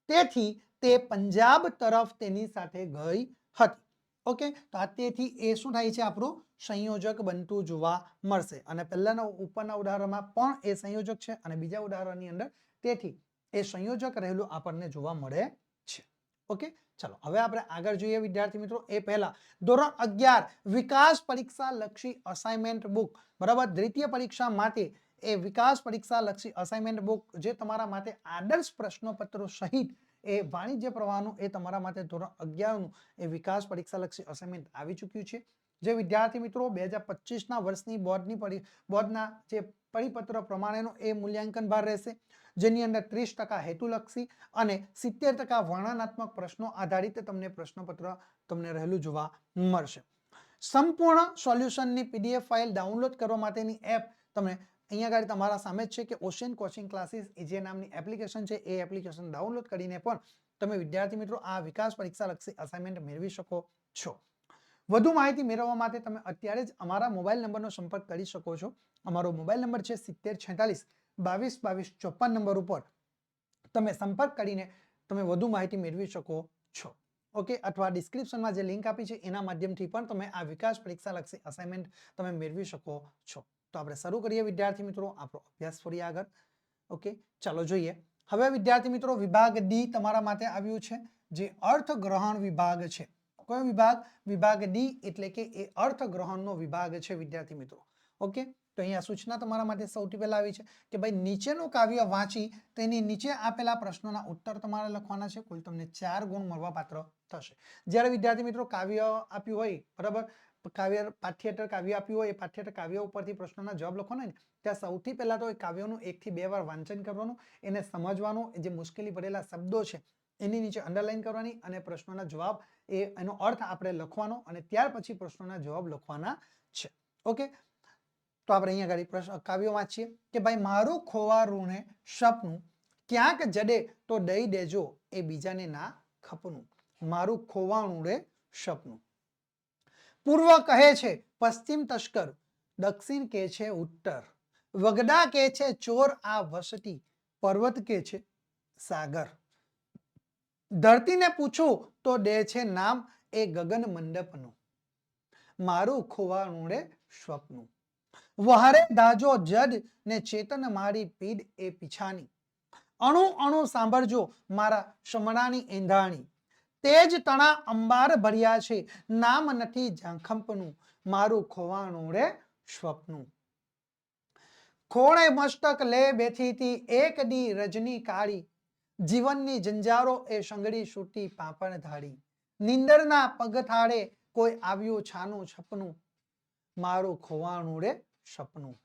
તેથી તે પંજાબ તરફ તેની સાથે ગઈ હતી. ઓકે, તો આ તેથી એ શું થાય છે? આપણું સંયોજક બનતું જોવા મળશે. અને પહેલાના ઉપરના ઉદાહરણમાં પણ એ સંયોજક છે અને બીજા ઉદાહરણની અંદર તેથી એ સંયોજક રહેલું આપણને જોવા મળે છે. ઓકે, ચાલો હવે આપણે આગળ જોઈએ વિદ્યાર્થી મિત્રો. એ પહેલા ધોરણ 11 વિકાસ પરીક્ષા લક્ષી અસાઇનમેન્ટ બુક. બરાબર, દ્વિતીય પરીક્ષા માટે એ વિકાસ પરીક્ષા લક્ષી અસાઇનમેન્ટ બુક જે તમારા માટે આદર્શ પ્રશ્નપત્રો સહિત એ વાણિજ્ય પ્રવાહનું એ તમારા માટે ધોરણ 11નું એ વિકાસ પરીક્ષા લક્ષી અસાઇનમેન્ટ આવી ચૂક્યું છે. જે વિદ્યાર્થી મિત્રો 2025ના વર્ષની બોર્ડના જે પરિપત્ર પ્રમાણેનો એ મૂલ્યાંકન ભાર રહેશે, જેની અંદર 30% હેતુલક્ષી અને 70% વર્ણનાત્મક પ્રશ્નો આધારિત તમને પ્રશ્નપત્ર તમને રહેલું જોવા મળશે. સંપૂર્ણ સોલ્યુશનની પીડીએફ ફાઇલ ડાઉનલોડ કરવા માટેની એપ તમને અહીંયા આગળ તમારા સામે જ છે કે ઓશિયન કોચિંગ ક્લાસીસ જે નામની એપ્લિકેશન છે એ એપ્લિકેશન ડાઉનલોડ કરીને પણ તમે વિદ્યાર્થી મિત્રો આ વિકાસ પરીક્ષા લક્ષી અસાઇનમેન્ટ મેળવી શકો છો. વધુ માહિતી મેળવવા માટે તમે અત્યારે જ અમારા મોબાઈલ નંબરનો સંપર્ક કરી શકો છો. અમારો મોબાઈલ નંબર છે 7046222254 નંબર ઉપર તમે સંપર્ક કરીને તમે વધુ માહિતી મેળવી શકો છો. ઓકે, અથવા ડિસ્ક્રિપ્શનમાં જે લિંક આપી છે એના માધ્યમથી પણ તમે આ વિકાસ પરીક્ષા લક્ષી અસાઇનમેન્ટ તમે મેળવી શકો છો. તો આપણે શરૂ કરીએ વિદ્યાર્થી મિત્રો આપણો અભ્યાસ ફરી આગળ. ઓકે, ચાલો જોઈએ. હવે વિદ્યાર્થી મિત્રો વિભાગ ડી તમારા માટે આવ્યું છે જે અર્થગ્રહણ વિભાગ છે. કયો વિભાગ? વિભાગ ડી એટલે કે એ અર્થગ્રહણનો વિભાગ છે વિદ્યાર્થી મિત્રો. ઓકે, તો અહીંયા સૂચના તમારા માટે સૌથી પહેલા આવી છે કે ભાઈ નીચેનું કાવ્ય વાંચી તેની નીચે આપેલા પ્રશ્નોના ઉત્તર તમારે લખવાના છે. કુલ તમને 4 ગુણ મળવા પાત્ર થશે. જ્યારે વિદ્યાર્થી મિત્રો કાવ્ય આપ્યું હોય, બરાબર, પાઠ્યેતર કાવ્ય આપ્યું હોય, એ પાઠ્યેતર કાવ્ય ઉપરથી પ્રશ્નોના જવાબ લખવાના ને ત્યાં સૌથી પહેલા તો એ કાવ્યનું 1 થી 2 વાર વાંચન કરવાનું, એને સમજવાનું, જે મુશ્કેલી ભરેલા શબ્દો છે એની નીચે અંડરલાઈન કરવાની અને પ્રશ્નોના જવાબ એનો અર્થ આપણે લખવાનો અને ત્યાર પછી પ્રશ્નોના જવાબ લખવાના છે. ઓકે, તો આપણે અહીંયા આગળ કાવ્ય વાંચીએ કે ભાઈ મારું ખોવારું ને સપનું ક્યાંક જડે તો દઈ દેજો એ બીજાને ના ખપનું. મારું ખોવાણું રે સપનું. પૂર્વ કહે છે પશ્ચિમ તસ્કર, દક્ષિણ કે છે ઉત્તર, વગડા કે છે ચોર આ વસતી, પર્વત કે છે સાગર. ધરતીને પૂછું તો દે છે નામ એ ગગન મંડપનું. મારું ખોવાણું રે સ્વપ્નું. વહારે દાજો જડ ને ચેતન મારી પીડ એ પીછાની. અણુ અણુ સાંભળજો મારા શમણાની એંધાણી. તેજ તણા અંબાર ભર્યા છે નામ નથી ઝાંખંપનું. મારું ખોવાણું રે સ્વપ્નું. ખોળે મસ્તક લે બેઠીથી એક દી રજની કાળી, જીવનની જંજારો એ સંગડી સૂટી પાપણ ધાડી. નિંદરના પગથાળે કોઈ આવ્યું છાનું છપનું. મારું ખોવાણું રે સપનું.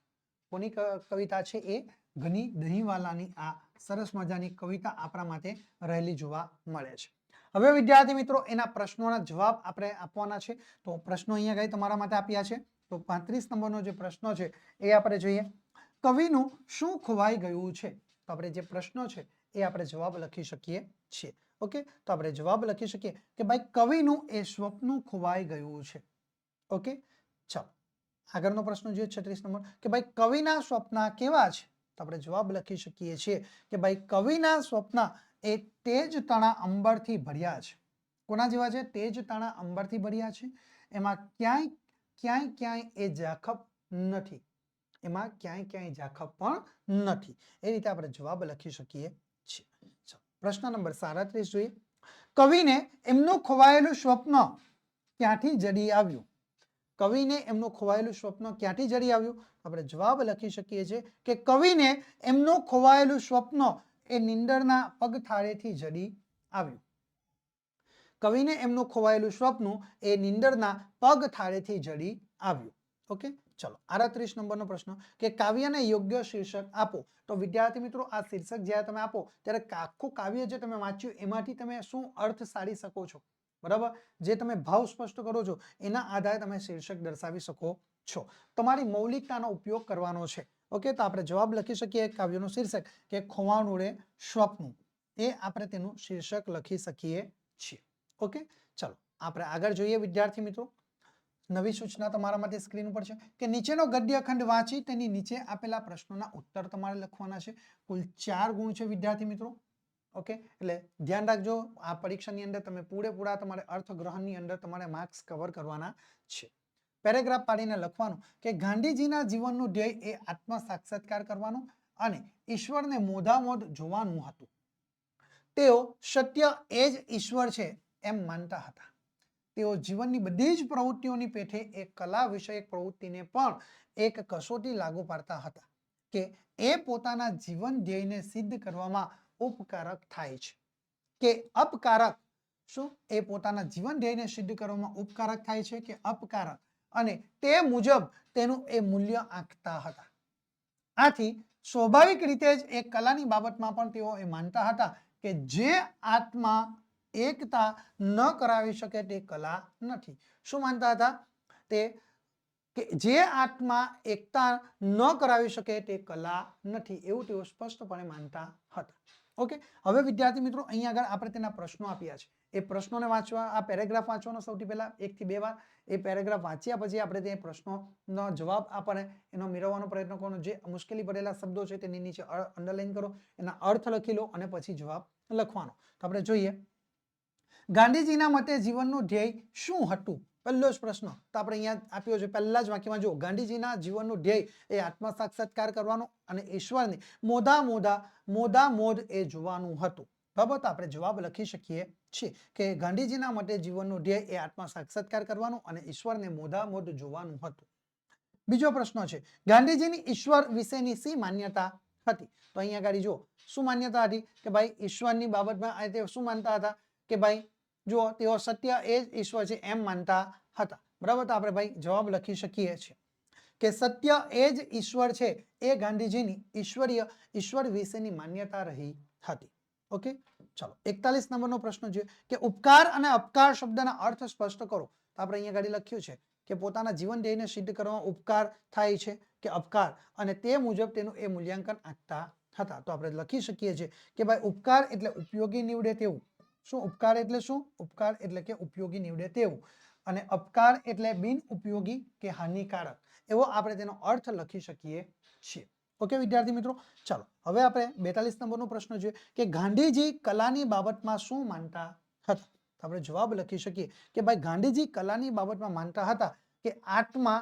કોની કવિતા છે? એ ઘની દહીંવાલાની આ સરસ મજાની કવિતા આપણા માટે રહેલી જોવા મળે છે. હવે વિદ્યાર્થી મિત્રો એના પ્રશ્નોના જવાબ આપણે આપવાના છે. તો પ્રશ્નો અહીંયા ગઈ તમારા માટે આપ્યા છે. તો 35 નંબરનો જે પ્રશ્ન છે એ આપણે જોઈએ. કવિનું શું ખોવાઈ ગયું છે? તો આપણે જે પ્રશ્નો છે એ આપણે જવાબ લખી શકીએ છીએ. ઓકે, તો આપણે જવાબ લખી શકીએ કે ભાઈ કવિનું એ સ્વપ્ન ખોવાઈ ગયું છે. ઓકે, ચાલો આગળનો પ્રશ્ન જોઈએ 36 નંબર કે ભાઈ કવિના સ્વપ્ન કેવા છે? તો આપણે જવાબ લખી શકીએ છીએ કે ભાઈ કવિના સ્વપ્ન એ તેજ તણા અંબરથી ભર્યા છે. કોના જેવા છે? તેજ તણા અંબરથી ભર્યા છે. એમાં ક્યાંય એ ઝાખપ નથી. એમાં ક્યાંય ઝાખપ પણ નથી. એ રીતે આપણે જવાબ લખી શકીએ છીએ. પ્રશ્ન નંબર 37 જોઈએ. કવિને એમનું ખોવાયેલું સ્વપ્ન ક્યાંથી જડી આવ્યું? કવિને એમનું ખોવાયેલું સ્વપ્ન ક્યાંથી જડી આવ્યું? આપણે જવાબ લખી શકીએ છીએ કે કવિને એમનું ખોવાયેલું સ્વપ્ન એ નિંદરના પગથાળેથી જડી આવ્યું. કવિને એમનું ખોવાયેલું સ્વપ્ન એ નિંદરના પગથાળેથી જડી આવ્યું. ઓકે, ચલો 38 નંબરનો પ્રશ્ન કે કાવ્યને યોગ્ય શીર્ષક આપો. તો વિદ્યાર્થી મિત્રો આ શીર્ષક જ્યારે તમે આપો ત્યારે આખું કાવ્ય જે તમે વાંચ્યું એમાંથી તમે શું અર્થ સાડી શકો છો, બરાબર, જે તમે ભાવ સ્પષ્ટ કરો છો એના આધારે તમે શીર્ષક દર્શાવી શકો છો. તમારી મૌલિકતાનો ઉપયોગ કરવાનો છે. ઓકે, તો આપણે જવાબ લખી શકીએ કાવ્યનું શીર્ષક કે ખોવાણું રે સ્વપ્નું. એ આપણે તેનું શીર્ષક લખી શકીએ છીએ. ઓકે, ચલો આપણે આગળ જોઈએ વિદ્યાર્થી મિત્રો. નવી સૂચના તમારા માટે સ્ક્રીન ઉપર છે કે નીચેનો ગદ્યખંડ વાંચી તેની નીચે આપેલા પ્રશ્નોના ઉત્તર તમારે લખવાના છે. કુલ 4 ગુણ છે વિદ્યાર્થી મિત્રો. ઓકે, એટલે ધ્યાન રાખજો આ પરીક્ષાની અંદર તમે પૂરેપૂરા તમારે અર્થગ્રહણની અંદર તમારે માર્ક્સ કવર કરવાના છે. પેરેગ્રાફ પાડીને લખવાનું કે ગાંધીજીના જીવનનું ધ્યેય એ આત્મ સાક્ષાત્કાર કરવાનું અને ઈશ્વરને મોધામોધ જોવાનું હતું. તેઓ સત્ય એ જ ઈશ્વર છે એમ માનતા હતા. તેઓ જીવનની બધી જ પ્રવૃત્તિઓની પેઠે એક કલા વિષયક પ્રવૃત્તિને પણ એક કસોટી લાગુ પાડતા હતા કે એ પોતાના જીવન ધ્યેયને સિદ્ધ કરવામાં ઉપકારક થાય છે કે અપકારક. શું? એ પોતાના જીવન ધ્યેયને સિદ્ધ કરવામાં ઉપકારક થાય છે કે અપકારક, અને તે મુજબ તેનું એ મૂલ્ય આંકતા હતા. આથી સ્વાભાવિક રીતે જ એક કલાની બાબતમાં પણ તેઓ એ માનતા હતા કે જે આત્મા એકતા ન કરાવી શકે તે કલા નથી. શું માનતા હતા? તે કે જે આત્મા એકતા ન કરાવી શકે તે કલા નથી, એવું તેઓ સ્પષ્ટપણે માનતા હતા. ઓકે, હવે વિદ્યાર્થી મિત્રો અહીંયા આગળ આપણે તેના પ્રશ્નો આપ્યા છે. એ પ્રશ્નોને વાંચવા, આ પેરેગ્રાફ વાંચવાનો સૌથી પહેલા 1 થી 2 વાર. એ પેરેગ્રાફ વાંચ્યા પછી આપણે તે પ્રશ્નોનો જવાબ આપણે એનો મેળવવાનો પ્રયત્ન કરો. જે મુશ્કેલી ભરેલા શબ્દો છે તેની નીચે અંડરલાઈન કરો, એના અર્થ લખી લો અને પછી જવાબ લખવાનો. તો આપણે જોઈએ ગાંધીજીના મતે જીવનનું ધ્યેય શું હતું? પહેલો જ પ્રશ્ન તો આપણે અહીંયા આપ્યો છે. પહેલા જ વાક્યમાં જો ગાંધીજીના જીવનનું ધ્યેય એ આત્મ સાક્ષાત્કાર કરવાનું અને ઈશ્વરને મોધામોધ એ જોવાનું હતું. બરાબર, તો આપણે જવાબ લખી શકીએ છીએ કે ગાંધીજીના મતે જીવનનું ધ્યેય એ આત્મા સાક્ષાત્કાર કરવાનું અને ઈશ્વરને મોઢામોઢ જોવાનું હતું. બીજો પ્રશ્ન છે, ગાંધીજીની ઈશ્વર વિશેની શી માન્યતા હતી? તો અહીંયા આગળ જો શું માન્યતા હતી કે ભાઈ ઈશ્વરની બાબતમાં તેઓ શું માનતા હતા કે ભાઈ જો તેઓ સત્ય એ જ ઈશ્વર છે એમ માનતા હતા. બરાબર, તો આપણે ભાઈ જવાબ લખી શકીએ છીએ કે સત્ય એ જ ઈશ્વર છે એ ગાંધીજીની ઈશ્વર વિશેની માન્યતા રહી હતી. ઓકે, ચાલો 41 નંબરનો પ્રશ્ન છે કે ઉપકાર અને અપકાર શબ્દના અર્થ સ્પષ્ટ કરો. તો આપણે અહીંયા આગળ લખ્યું છે કે પોતાના જીવન ધ્યેયને સિદ્ધ કરવામાં ઉપકાર થાય છે કે અપકાર, અને તે મુજબ તેનું એ મૂલ્યાંકન આપતા હતા. તો આપણે લખી શકીએ છીએ કે ભાઈ ઉપકાર એટલે ઉપયોગી નીવડે તેવું. શું ઉપકાર એટલે શું? ઉપકાર એટલે કે ઉપયોગી નીવડે તેવું, અને અપકાર એટલે બિન ઉપયોગી કે હાનિકારક, એવો આપણે તેનો અર્થ લખી શકીએ છીએ. ઓકે વિદ્યાર્થી મિત્રો, ચાલો હવે આપણે 42 નંબરનો પ્રશ્ન છે કે ગાંધીજી કલાની બાબતમાં શું માનતા હતા? તો આપણે જવાબ લખી શકીએ કે ભાઈ ગાંધીજી કલાની બાબતમાં માનતા હતા કે આત્મા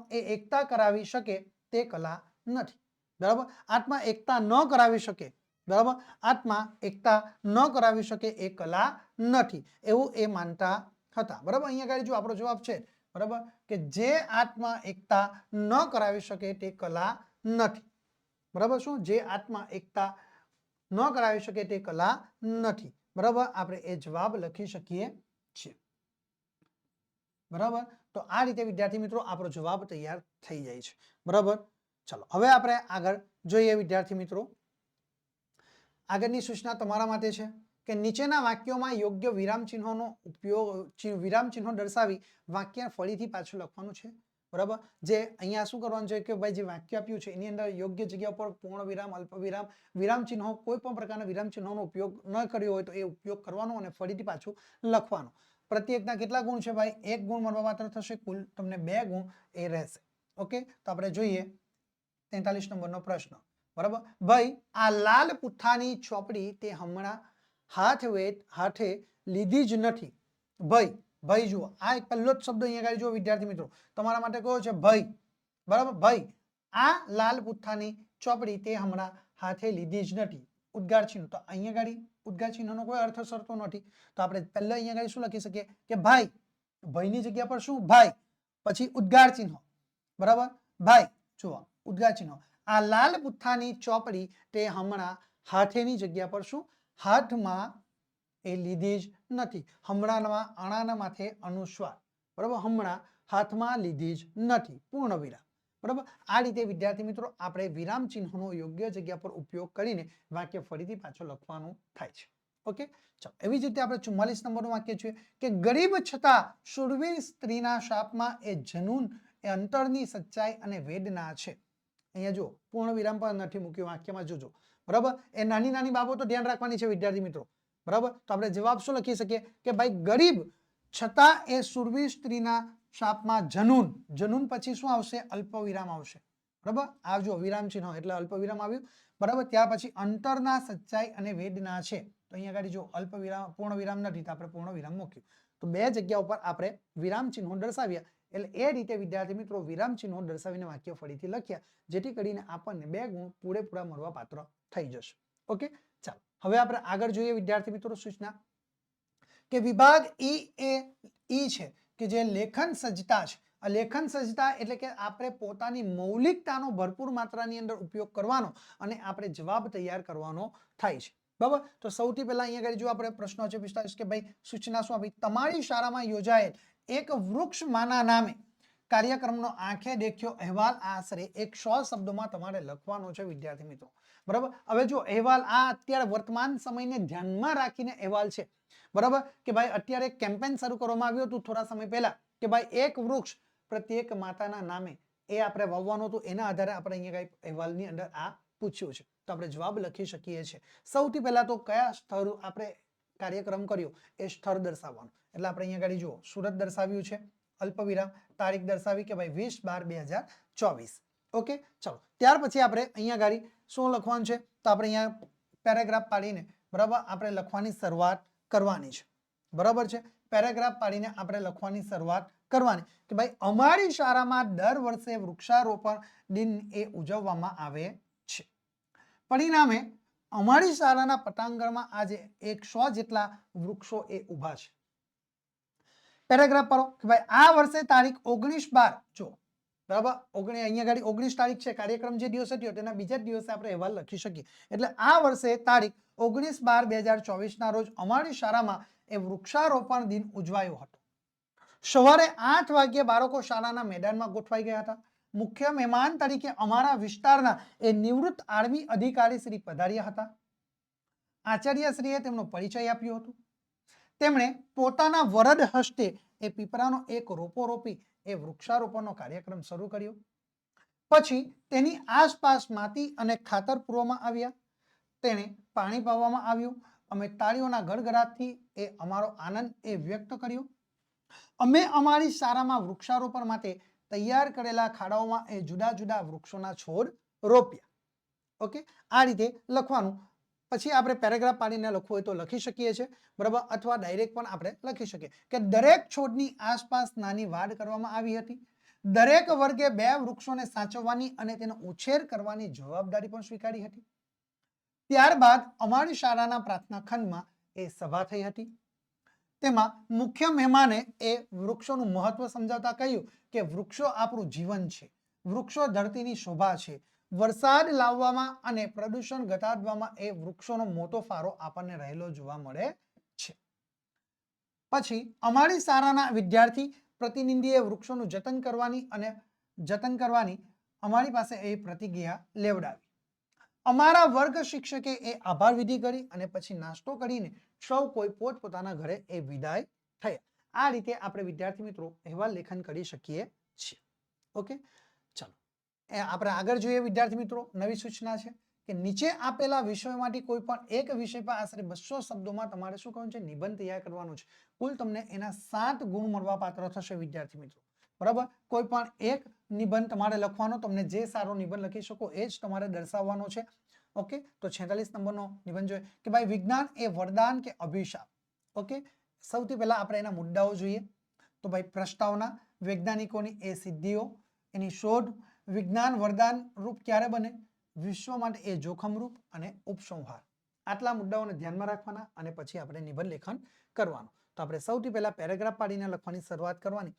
એ એકતા કરાવી શકે તે કલા નથી. બરાબર, આત્મા એકતા ન કરાવી શકે, બરાબર, આત્મા એકતા ન કરાવી શકે એ કલા નથી, એવું એ માનતા હતા. બરાબર, અહીંયા આગળ જો આપણો જવાબ છે, બરાબર, કે જે આત્મા એકતા ન કરાવી શકે તે કલા નથી. બરાબર, શું? જે આત્મા એકતા ન કરાવી શકે તે કલા નથી. બરાબર, આપણે એ જવાબ લખી શકીએ છીએ. બરાબર, તો આ રીતે વિદ્યાર્થી મિત્રો આપણો જવાબ તૈયાર થઈ જાય છે. બરાબર, ચાલો હવે આપણે આગળ જોઈએ વિદ્યાર્થી મિત્રો. આગળની સૂચના તમારા માટે છે કે નીચેના વાક્યોમાં યોગ્ય વિરામ ચિહ્નોનો ઉપયોગ, વિરામ ચિહ્નો દર્શાવી વાક્ય ફરીથી પાછું લખવાનું છે. બરાબર, જે અહીંયા શું કરવાનું છે કે ભાઈ જે વાક્ય આપ્યું છે એની અંદર યોગ્ય જગ્યા પર પૂર્ણ વિરામ, અલ્પ વિરામ, વિરામ ચિહ્નો, કોઈ પણ પ્રકારના વિરામ ચિહ્નોનો ઉપયોગ ન કર્યો હોય તો એ ઉપયોગ કરવાનો અને ફરીથી પાછું લખવાનું. પ્રત્યેકના કેટલા ગુણ છે ભાઈ? 1 ગુણ મળવાપાત્ર થશે, કુલ તમને 2 ગુણ એ રહેશે. ઓકે, તો આપણે જોઈએ 43 નંબરનો પ્રશ્ન. બરાબર, ભાઈ આ લાલ પુઠ્ઠાની ચોપડી તે હમણાં હાથે લીધી જ નથી. ભાઈ જુઓ, આ એક પહેલો જ શબ્દ અહીંયા જુઓ વિદ્યાર્થી મિત્રો, તમારા માટે કયો છે? ભાઈ. બરાબર, ભાઈ આ લાલ પુઠ્ઠાની ચોપડી તે હમણાં હાથે લીધી જ નથી. ઉદ્ગાર ચિહ્ન, તો અહીંયા ગાડી ઉદ્ગાર ચિહ્નનો કોઈ અર્થ સરતો નથી, તો આપણે પહેલા અહીંયા ગાડી શું લખી શકીએ કે ભાઈ, ભાઈની જગ્યા પર શું? ભાઈ, પછી ઉદ્ગાર ચિહ્ન. બરાબર, ભાઈ જુઓ ઉદ્ગાર ચિહ્ન, આ લાલ પુઠ્ઠાની ચોપડી તે હમણાં હાથેની જગ્યા પર શું? હાથમાં એ લીધી જ નથી. હમણાંમાં અણાના માથે અનુસ્વાર. બરાબર, હમણાં હાથમાં લીધી જ નથી, પૂર્ણ વિરામ. બરાબર, આ રીતે વિદ્યાર્થી મિત્રો આપણે વિરામ ચિહ્નોનો યોગ્ય જગ્યા પર ઉપયોગ કરીને વાક્ય ફરીથી પાછો લખવાનું થાય છે. ઓકે, ચાલો એવી જ રીતે આપણે 44 નંબરનું વાક્ય છે કે ગરીબ છતાં શૂરવીર સ્ત્રીના શાપમાં એ જનૂન, એ અંતરની સચ્ચાઈ અને વેદના છે. અહીંયા જો પૂર્ણ વિરામ પણ નથી મૂક્યું વાક્યમાં, જોજો. બરાબર, એ નાની નાની બાબતો ધ્યાન રાખવાની છે વિદ્યાર્થી મિત્રો. બરાબર, તો આપણે જવાબ શું લખી શકીએ કે ભાઈ ગરીબ છતાં એ શૂરવીર સ્ત્રીના શાપમાં જનૂન પછી શું આવશે? અલ્પ વિરામ આવશે. બરાબર, આવજો વિરામ ચિહ્ન એટલે અલ્પ વિરામ આવ્યું. બરાબર, ત્યાર પછી અંતરના સચ્ચાઈ અને વેદના છે. તો અહીંયા આગળ જો અલ્પ વિરામ, પૂર્ણ વિરામ નથી તો આપણે પૂર્ણ વિરામ મૂક્યું. તો બે જગ્યા ઉપર આપણે વિરામ ચિહ્નો દર્શાવ્યા. એટલે એ રીતે વિદ્યાર્થી મિત્રો વિરામ ચિહ્નો દર્શાવીને વાક્ય ફરીથી લખ્યા, જેથી કરીને આપણને 2 ગુણ પૂરેપૂરા મળવા પાત્ર થઈ જશે. ઓકે, ચાલો હવે આપણે આગળ જોઈએ વિદ્યાર્થી મિત્રો સૂચના કે વિભાગ ઈ છે કે જે લેખન સજ્જતા છે. આ લેખન સજ્જતા એટલે કે આપણે પોતાની મૌલિકતાનો ભરપૂર માત્રાની અંદર ઉપયોગ કરવાનો અને આપણે જવાબ તૈયાર કરવાનો થાય છે. બરાબર, તો સૌથી પહેલા અહીંયા આગળ જો આપણે પ્રશ્નો છે 45 કે ભાઈ સૂચના શું આપી? તમારી શાળામાં યોજાયેલ એક વૃક્ષમાના નામે કાર્યક્રમનો આંખે દેખ્યો અહેવાલ આશરે 100 શબ્દોમાં તમારે લખવાનો છે વિદ્યાર્થી મિત્રો. બરાબર, હવે જો અહેવાલ આ અત્યારે વર્તમાન સમયને ધ્યાનમાં રાખીને અહેવાલ છે. બરાબર, કે ભાઈ અત્યારે કેમ્પેન શરૂ કરવામાં આવ્યું હતું થોડા સમય પહેલા કે ભાઈ એક વૃક્ષ પ્રત્યેક માતાના નામે એ આપણે વાવવાનું હતું. એના આધારે આપણે અહીંયા કઈ અહેવાલની અંદર આ પૂછ્યું છે. તો આપણે જવાબ લખી શકીએ છીએ. સૌથી પહેલા તો કયા સ્થળ આપણે કાર્યક્રમ કર્યો એ સ્થળ દર્શાવવાનું. એટલે આપણે અહીંયા આગળ જુઓ સુરત દર્શાવ્યું છે, અલ્પ વિરામ, તારીખ દર્શાવી કે ભાઈ 20/12/2024. ઓકે, ચાલો ત્યાર પછી આપણે અહીંયા આગળ શું લખવાનું છે? તો આપણે અહીંયા પેરેગ્રાફ પાડીને બરાબર આપણે લખવાની શરૂઆત કરવાની છે. બરાબર છે, પેરેગ્રાફ પાડીને આપણે લખવાની શરૂઆત કરવાની કે ભાઈ અમારી શાળામાં દર વર્ષે વૃક્ષારોપણ દિન એ ઉજવવામાં આવે છે. પરિણામે અમારી શાળાના પટાંગણમાં આજે 100 જેટલા વૃક્ષો એ ઊભા છે. પેરેગ્રાફ પઢો કે ભાઈ આ વર્ષે તારીખ 19/12 જો બરાબર અહીંયા ગાડી 19 તારીખ છે, કાર્યક્રમ જે દિવસે થયો તેના બીજા જ દિવસે આપણે અહેવાલ લખી શકીએ. એટલે આ વર્ષે તારીખ 19/12/2024 ના રોજ અમારી શાળામાં એ વૃક્ષારોપણ દિન ઉજવાયો હતો. સવારે 8 વાગ્યે બાળકો શાળાના મેદાનમાં ગોઠવાઈ ગયા હતા. મુખ્ય મહેમાન તરીકે અમારા વિસ્તારના એ નિવૃત્ત આર્મી અધિકારી શ્રી પધાર્યા હતા. આચાર્યશ્રીએ તેમનો પરિચય આપ્યો હતો. તેમણે પોતાના વરદ હસ્તે એ પીપળાનો એક રોપો રોપી એ વૃક્ષારોપણનો કાર્યક્રમ શરૂ કર્યો. પછી તેની આસપાસ માટી અને ખાતર પૂરવામાં આવ્યા. તેને પાણી પાવામાં આવ્યું. અમે તાળીઓના ગડગડાટથી એ અમારો આનંદ એ વ્યક્ત કર્યો. અમે અમારી શાળામાં વૃક્ષારોપણ માટે તૈયાર કરેલા ખાડાઓમાં એ જુદા જુદા વૃક્ષોના છોડ રોપ્યા. ઓકે, આ રીતે લખવાનું. પછી આપણે પેરેગ્રાફ પાડીને લખવું હોય તો લખી શકીએ છીએ, બરાબર, અથવા ડાયરેક્ટ પણ આપણે લખી શકીએ કે દરેક છોડની આસપાસ નાની વાડ કરવામાં આવી હતી. દરેક વર્ગે 2 વૃક્ષોને સાચવવાની અને તેનો ઉછેર કરવાની જવાબદારી પણ સ્વીકારી હતી. ત્યારબાદ અમારી શાળાના પ્રાર્થના ખંડમાં એ સભા થઈ હતી. તેમાં મુખ્ય મહેમાને એ વૃક્ષોનું મહત્વ સમજાવતા કહ્યું કે વૃક્ષો આપણું જીવન છે. વૃક્ષો ધરતીની શોભા છે. વરસાદ લાવવામાં અને પ્રદૂષણ ઘટાડવામાં એ વૃક્ષોનો મોટો ફાળો આપણને રહેલો જોવા મળે છે. પછી અમારી શાળાના વિદ્યાર્થી પ્રતિનિધિએ વૃક્ષોનું જતન કરવાની અમારી પાસે એ પ્રતિજ્ઞા લેવડાવી. અમારા વર્ગ શિક્ષકે એ આભાર વિધિ કરી અને પછી નાસ્તો કરીને સૌ કોઈ પોતપોતાના ઘરે એ વિદાય થયા. આ રીતે આપણે વિદ્યાર્થી મિત્રો અહેવાલ લેખન કરી શકીએ છીએ. ઓકે, ચાલો આપણે આગળ જોઈએ. વિદ્યાર્થી મિત્રો નવી સૂચના છે કે નીચે આપેલા વિષયોમાંથી કોઈ પણ એક વિષય પર આશરે 200 શબ્દોમાં તમારે શું કરવાનું છે? નિબંધ તૈયાર કરવાનો છે. કુલ તમને એના 7 ગુણ મળવા પાત્ર થશે વિદ્યાર્થી મિત્રો, બરાબર. કોઈ પણ એક નિબંધ તમારે લખવાનો, તમને જે સારો નિબંધ લખી શકો એ જ તમારે દર્શાવવાનો છે. ઓકે, તો 46 નંબરનો નિબંધ જોઈએ કે ભાઈ વિજ્ઞાન એ વરદાન કે અભિશાપ. ઓકે, સૌથી પહેલા આપણે એના મુદ્દાઓ જોઈએ. તો ભાઈ પ્રસ્તાવના, વૈજ્ઞાનિકોની એ સિદ્ધિઓ, એની શોધ, વિજ્ઞાન વરદાન રૂપ ક્યારે બને, વિશ્વ માટે એ જોખમરૂપ અને ઉપસંહાર. આટલા મુદ્દાઓને ધ્યાનમાં રાખવાના અને પછી આપણે નિબંધ લેખન કરવાનું. તો આપણે સૌથી પહેલા પેરેગ્રાફ પાડીને લખવાની શરૂઆત કરવાની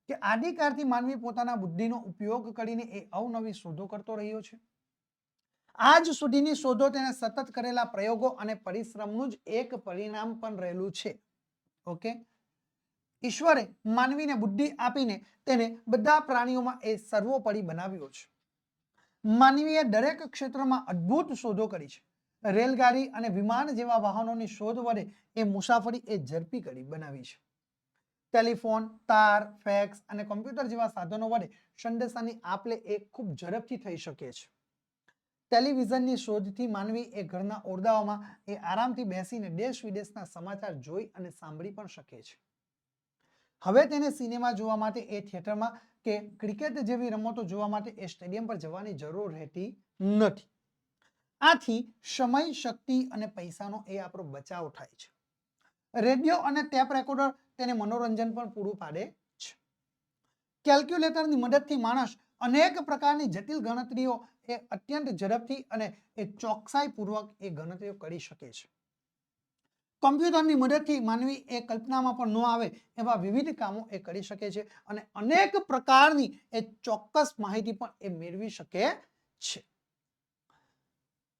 કે આદિકાળથી માનવી પોતાના બુદ્ધિનો ઉપયોગ કરીને એ અવનવી શોધો કરતો રહ્યો છે. આજ સુધીની શોધો તેને સતત કરેલા પ્રયોગો અને પરિશ્રમનું જ એક પરિણામ પણ રહેલું છે. ઓકે, ઈશ્વરે માનવીને બુદ્ધિ આપીને તેને બધા પ્રાણીઓમાં એ સર્વોપરી બનાવ્યો છે. માનવીએ દરેક ક્ષેત્રમાં અદ્ભુત શોધો કરી છે. રેલગાડી અને વિમાન જેવા વાહનોની શોધ વડે એ મુસાફરી એ ઝડપી કરી બનાવી છે. ટેલિફોન, તાર, ફેક્સ અને કોમ્પ્યુટર જેવા સાધનો વડે સંદેશાની આપ-લે એ ખૂબ ઝડપથી થઈ શકે છે. ટેલિવિઝનની શોધથી માનવી એ ઘરના ઓરડાઓમાં એ આરામથી બેસીને દેશ વિદેશના સમાચાર જોઈ અને સાંભળી પણ શકે છે. હવે તેને સિનેમા જોવા માટે એ થિયેટરમાં કે ક્રિકેટ જેવી રમતો જોવા માટે એ સ્ટેડિયમ પર જવાની જરૂર રહેતી નથી. આથી સમય, શક્તિ અને પૈસાનો એ આપણો બચાવ થાય છે. રેડિયો અને ટેપ રેકોર્ડર તેને મનોરંજન પણ પૂરું પાડે છે. કેલ્ક્યુલેટરની મદદથી માણસ અનેક પ્રકારની જટિલ ગણતરીઓ એ અત્યંત ઝડપથી અને એ ચોકસાઈપૂર્વક એ ગણતરીઓ કરી શકે છે. કોમ્પ્યુટરની મદદથી માનવી એ કલ્પનામાં પણ ન આવે એવા વિવિધ કામો એ કરી શકે છે અને અનેક પ્રકારની એ ચોક્કસ માહિતી પણ એ મેળવી શકે છે.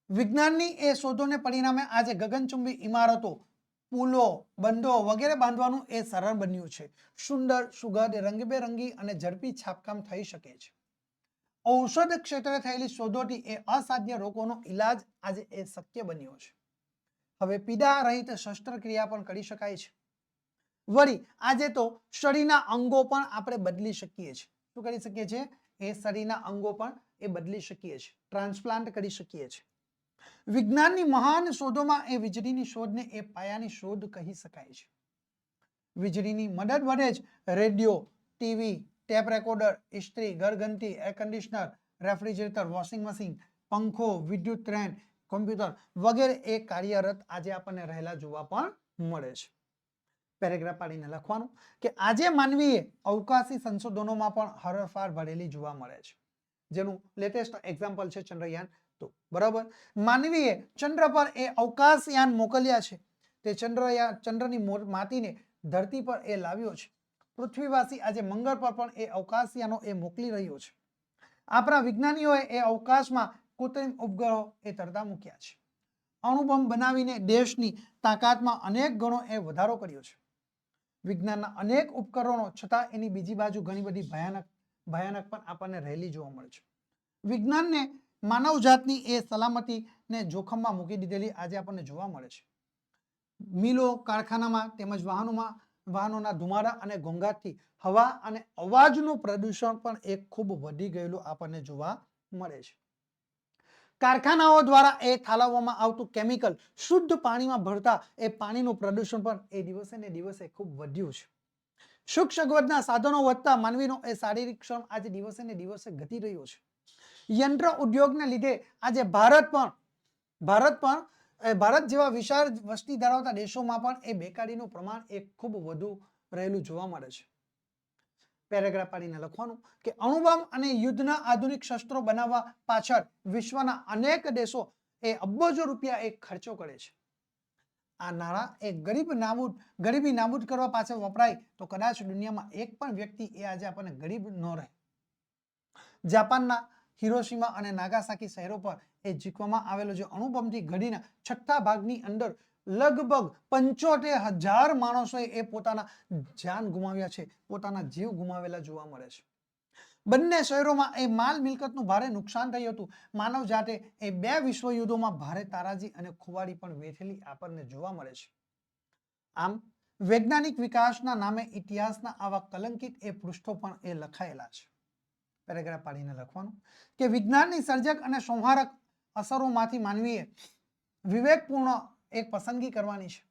વિજ્ઞાનની એ શોધોને પરિણામે આજે ગગનચુંબી ઇમારતો, પુલો, બંધો વગેરે બાંધવાનું એ સરળ બન્યું છે. સુંદર, સુગંધ, રંગબેરંગી અને ઝડપી છાપકામ થઈ શકે છે. ઔષધ ક્ષેત્રે થયેલી શોધોથી એ અસાધ્ય રોગોનો ઈલાજ આજે એ શક્ય બન્યો છે. હવે પીડા રહિત શસ્ત્રક્રિયા પણ કરી શકાય છે. વળી આજે તો શરીરના અંગો પણ આપણે બદલી શકીએ છીએ. શું કરી શકીએ છીએ? એ શરીરના અંગો પણ એ બદલી શકીએ છીએ, ટ્રાન્સપ્લાન્ટ કરી શકીએ છીએ. વિજ્ઞાનની મહાન શોધોમાં એ વીજળીની શોધને એ પાયાની શોધ કહી શકાય છે. વીજળીની મદદ વડે જ રેડિયો, ટીવી, ટેપ રેકોર્ડર, ઇસ્ત્રી, ઘરઘંટી, air conditioner, refrigerator, washing machine, પંખો, વિદ્યુત ટ્રેન, કોમ્પ્યુટર વગેરે એ કાર્યરત આજે આપણને રહેલા જોવા પણ મળે છે. પેરેગ્રાફ પાડીને લખવાનું કે આજે માનવીએ અવકાશી સંશોધનોમાં પણ હરણફાળ ભરેલી જોવા મળે છે. જેનું લેટેસ્ટ એક્ઝામ્પલ છે ચંદ્રયાન હતું, બરાબર. માનવીએ ચંદ્ર પર એ અવકાશયાન મોકલ્યા છે. તે ચંદ્રની માટીને ધરતી પર એ લાવ્યો છે. પૃથ્વીવાસી આજે મંગળ પર પણ એ અવકાશયાનો એ મોકલી રહ્યો છે. આપણા વિજ્ઞાનીઓએ એ અવકાશમાં કૃત્રિમ ઉપગ્રહો એ તરતા મૂક્યા છે. અણુબોમ્બ બનાવીને દેશની તાકાતમાં અનેક ગણો એ વધારો કર્યો છે. વિજ્ઞાનના અનેક ઉપકરણો છતાં એની બીજી બાજુ ઘણી બધી ભયાનક પણ આપણને રહેલી જોવા મળે છે. વિજ્ઞાનને માનવ જાતની એ સલામતીને જોખમમાં મૂકી દીધેલી આજે આપણને જોવા મળે છે. મિલો, કારખાનામાં તેમજ વાહનોના ધુમાડા અને ઘોંઘાટથી હવા અને અવાજનું પ્રદૂષણ પણ એક ખૂબ વધી ગયેલું આપણને જોવા મળે છે. કારખાનાઓ દ્વારા એ ઠાલવવામાં આવતું કેમિકલ શુદ્ધ પાણીમાં ભળતા એ પાણીનું પ્રદૂષણ પણ એ દિવસે ને દિવસે ખૂબ વધ્યું છે. સુખ સગવડના સાધનો વધતા માનવીનો એ શારીરિક શ્રમ આજે દિવસે ને દિવસે ઘટી રહ્યો છે. યંત્ર ઉદ્યોગને લીધે આજે ભારત જેવા વિશાળ વસ્તી ધરાવતા દેશોમાં પણ એ બેકારીનું પ્રમાણ એ ખૂબ વધુ રહેલું જોવા મળે છે. પેરેગ્રાફ પાડીને લખવાનું કે અણુબોમ્બ અને યુદ્ધના આધુનિક શસ્ત્રો બનાવવા પાછળ વિશ્વના અનેક દેશો એ અબજો રૂપિયા એ ખર્ચો કરે છે. આ નાણાં એ ગરીબી નાબૂદ કરવા પાછળ વપરાય તો કદાચ દુનિયામાં એક પણ વ્યક્તિ એ આજે આપણને ગરીબ ન રહે. જાપાનના હિરોશીમા અને નાગાસાકી શહેરો પર એ જીકવામાં આવેલો જે અણુબોમ્બથી ઘડીના 6થા ભાગની અંદર લગભગ 75,000 માણસોએ એ પોતાના જાન ગુમાવ્યા છે, પોતાના જીવ ગુમાવેલા જોવા મળે છે. બંને શહેરોમાં એ માલ મિલકતનું ભારે નુકસાન થયું હતું. માનવ જાતે એ 2 વિશ્વયુદ્ધોમાં ભારે તારાજી અને ખુવાડી પણ વેઠેલી આપણને જોવા મળે છે. આમ વૈજ્ઞાનિક વિકાસના નામે ઇતિહાસના આવા કલંકિત એ પૃષ્ઠો પણ એ લખાયેલા છે. પેરેગ્રાફ પાડીને લખવાનું કે વિજ્ઞાનની સર્જક અને સંહારક અસરોમાંથી માનવીએ વિવેકપૂર્ણ એક પસંદગી કરવાની છે.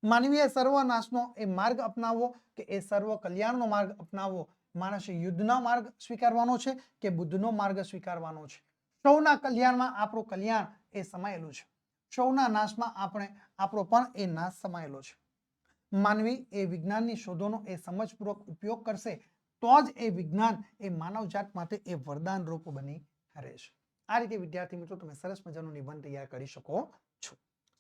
માનવીએ સર્વનાશનો એ માર્ગ અપનાવવો કે એ સર્વ કલ્યાણનો માર્ગ અપનાવવો. માણસે યુદ્ધનો માર્ગ સ્વીકારવાનો છે કે બુદ્ધનો માર્ગ સ્વીકારવાનો છે. સૌના કલ્યાણમાં આપણું કલ્યાણ એ સમાયેલું છે. સૌના નાશમાં આપણો પણ એ નાશ સમાયેલો છે. માનવી એ વિજ્ઞાનની શોધોનો એ સમજપૂર્વક ઉપયોગ કરશે તો જ એ વિજ્ઞાન એ માનવજાત માટે એ વરદાન રૂપ બની રહેશે. આ રીતે વિદ્યાર્થી મિત્રો તમે સરસ મજાનો નિબંધ તૈયાર કરી શકો છો.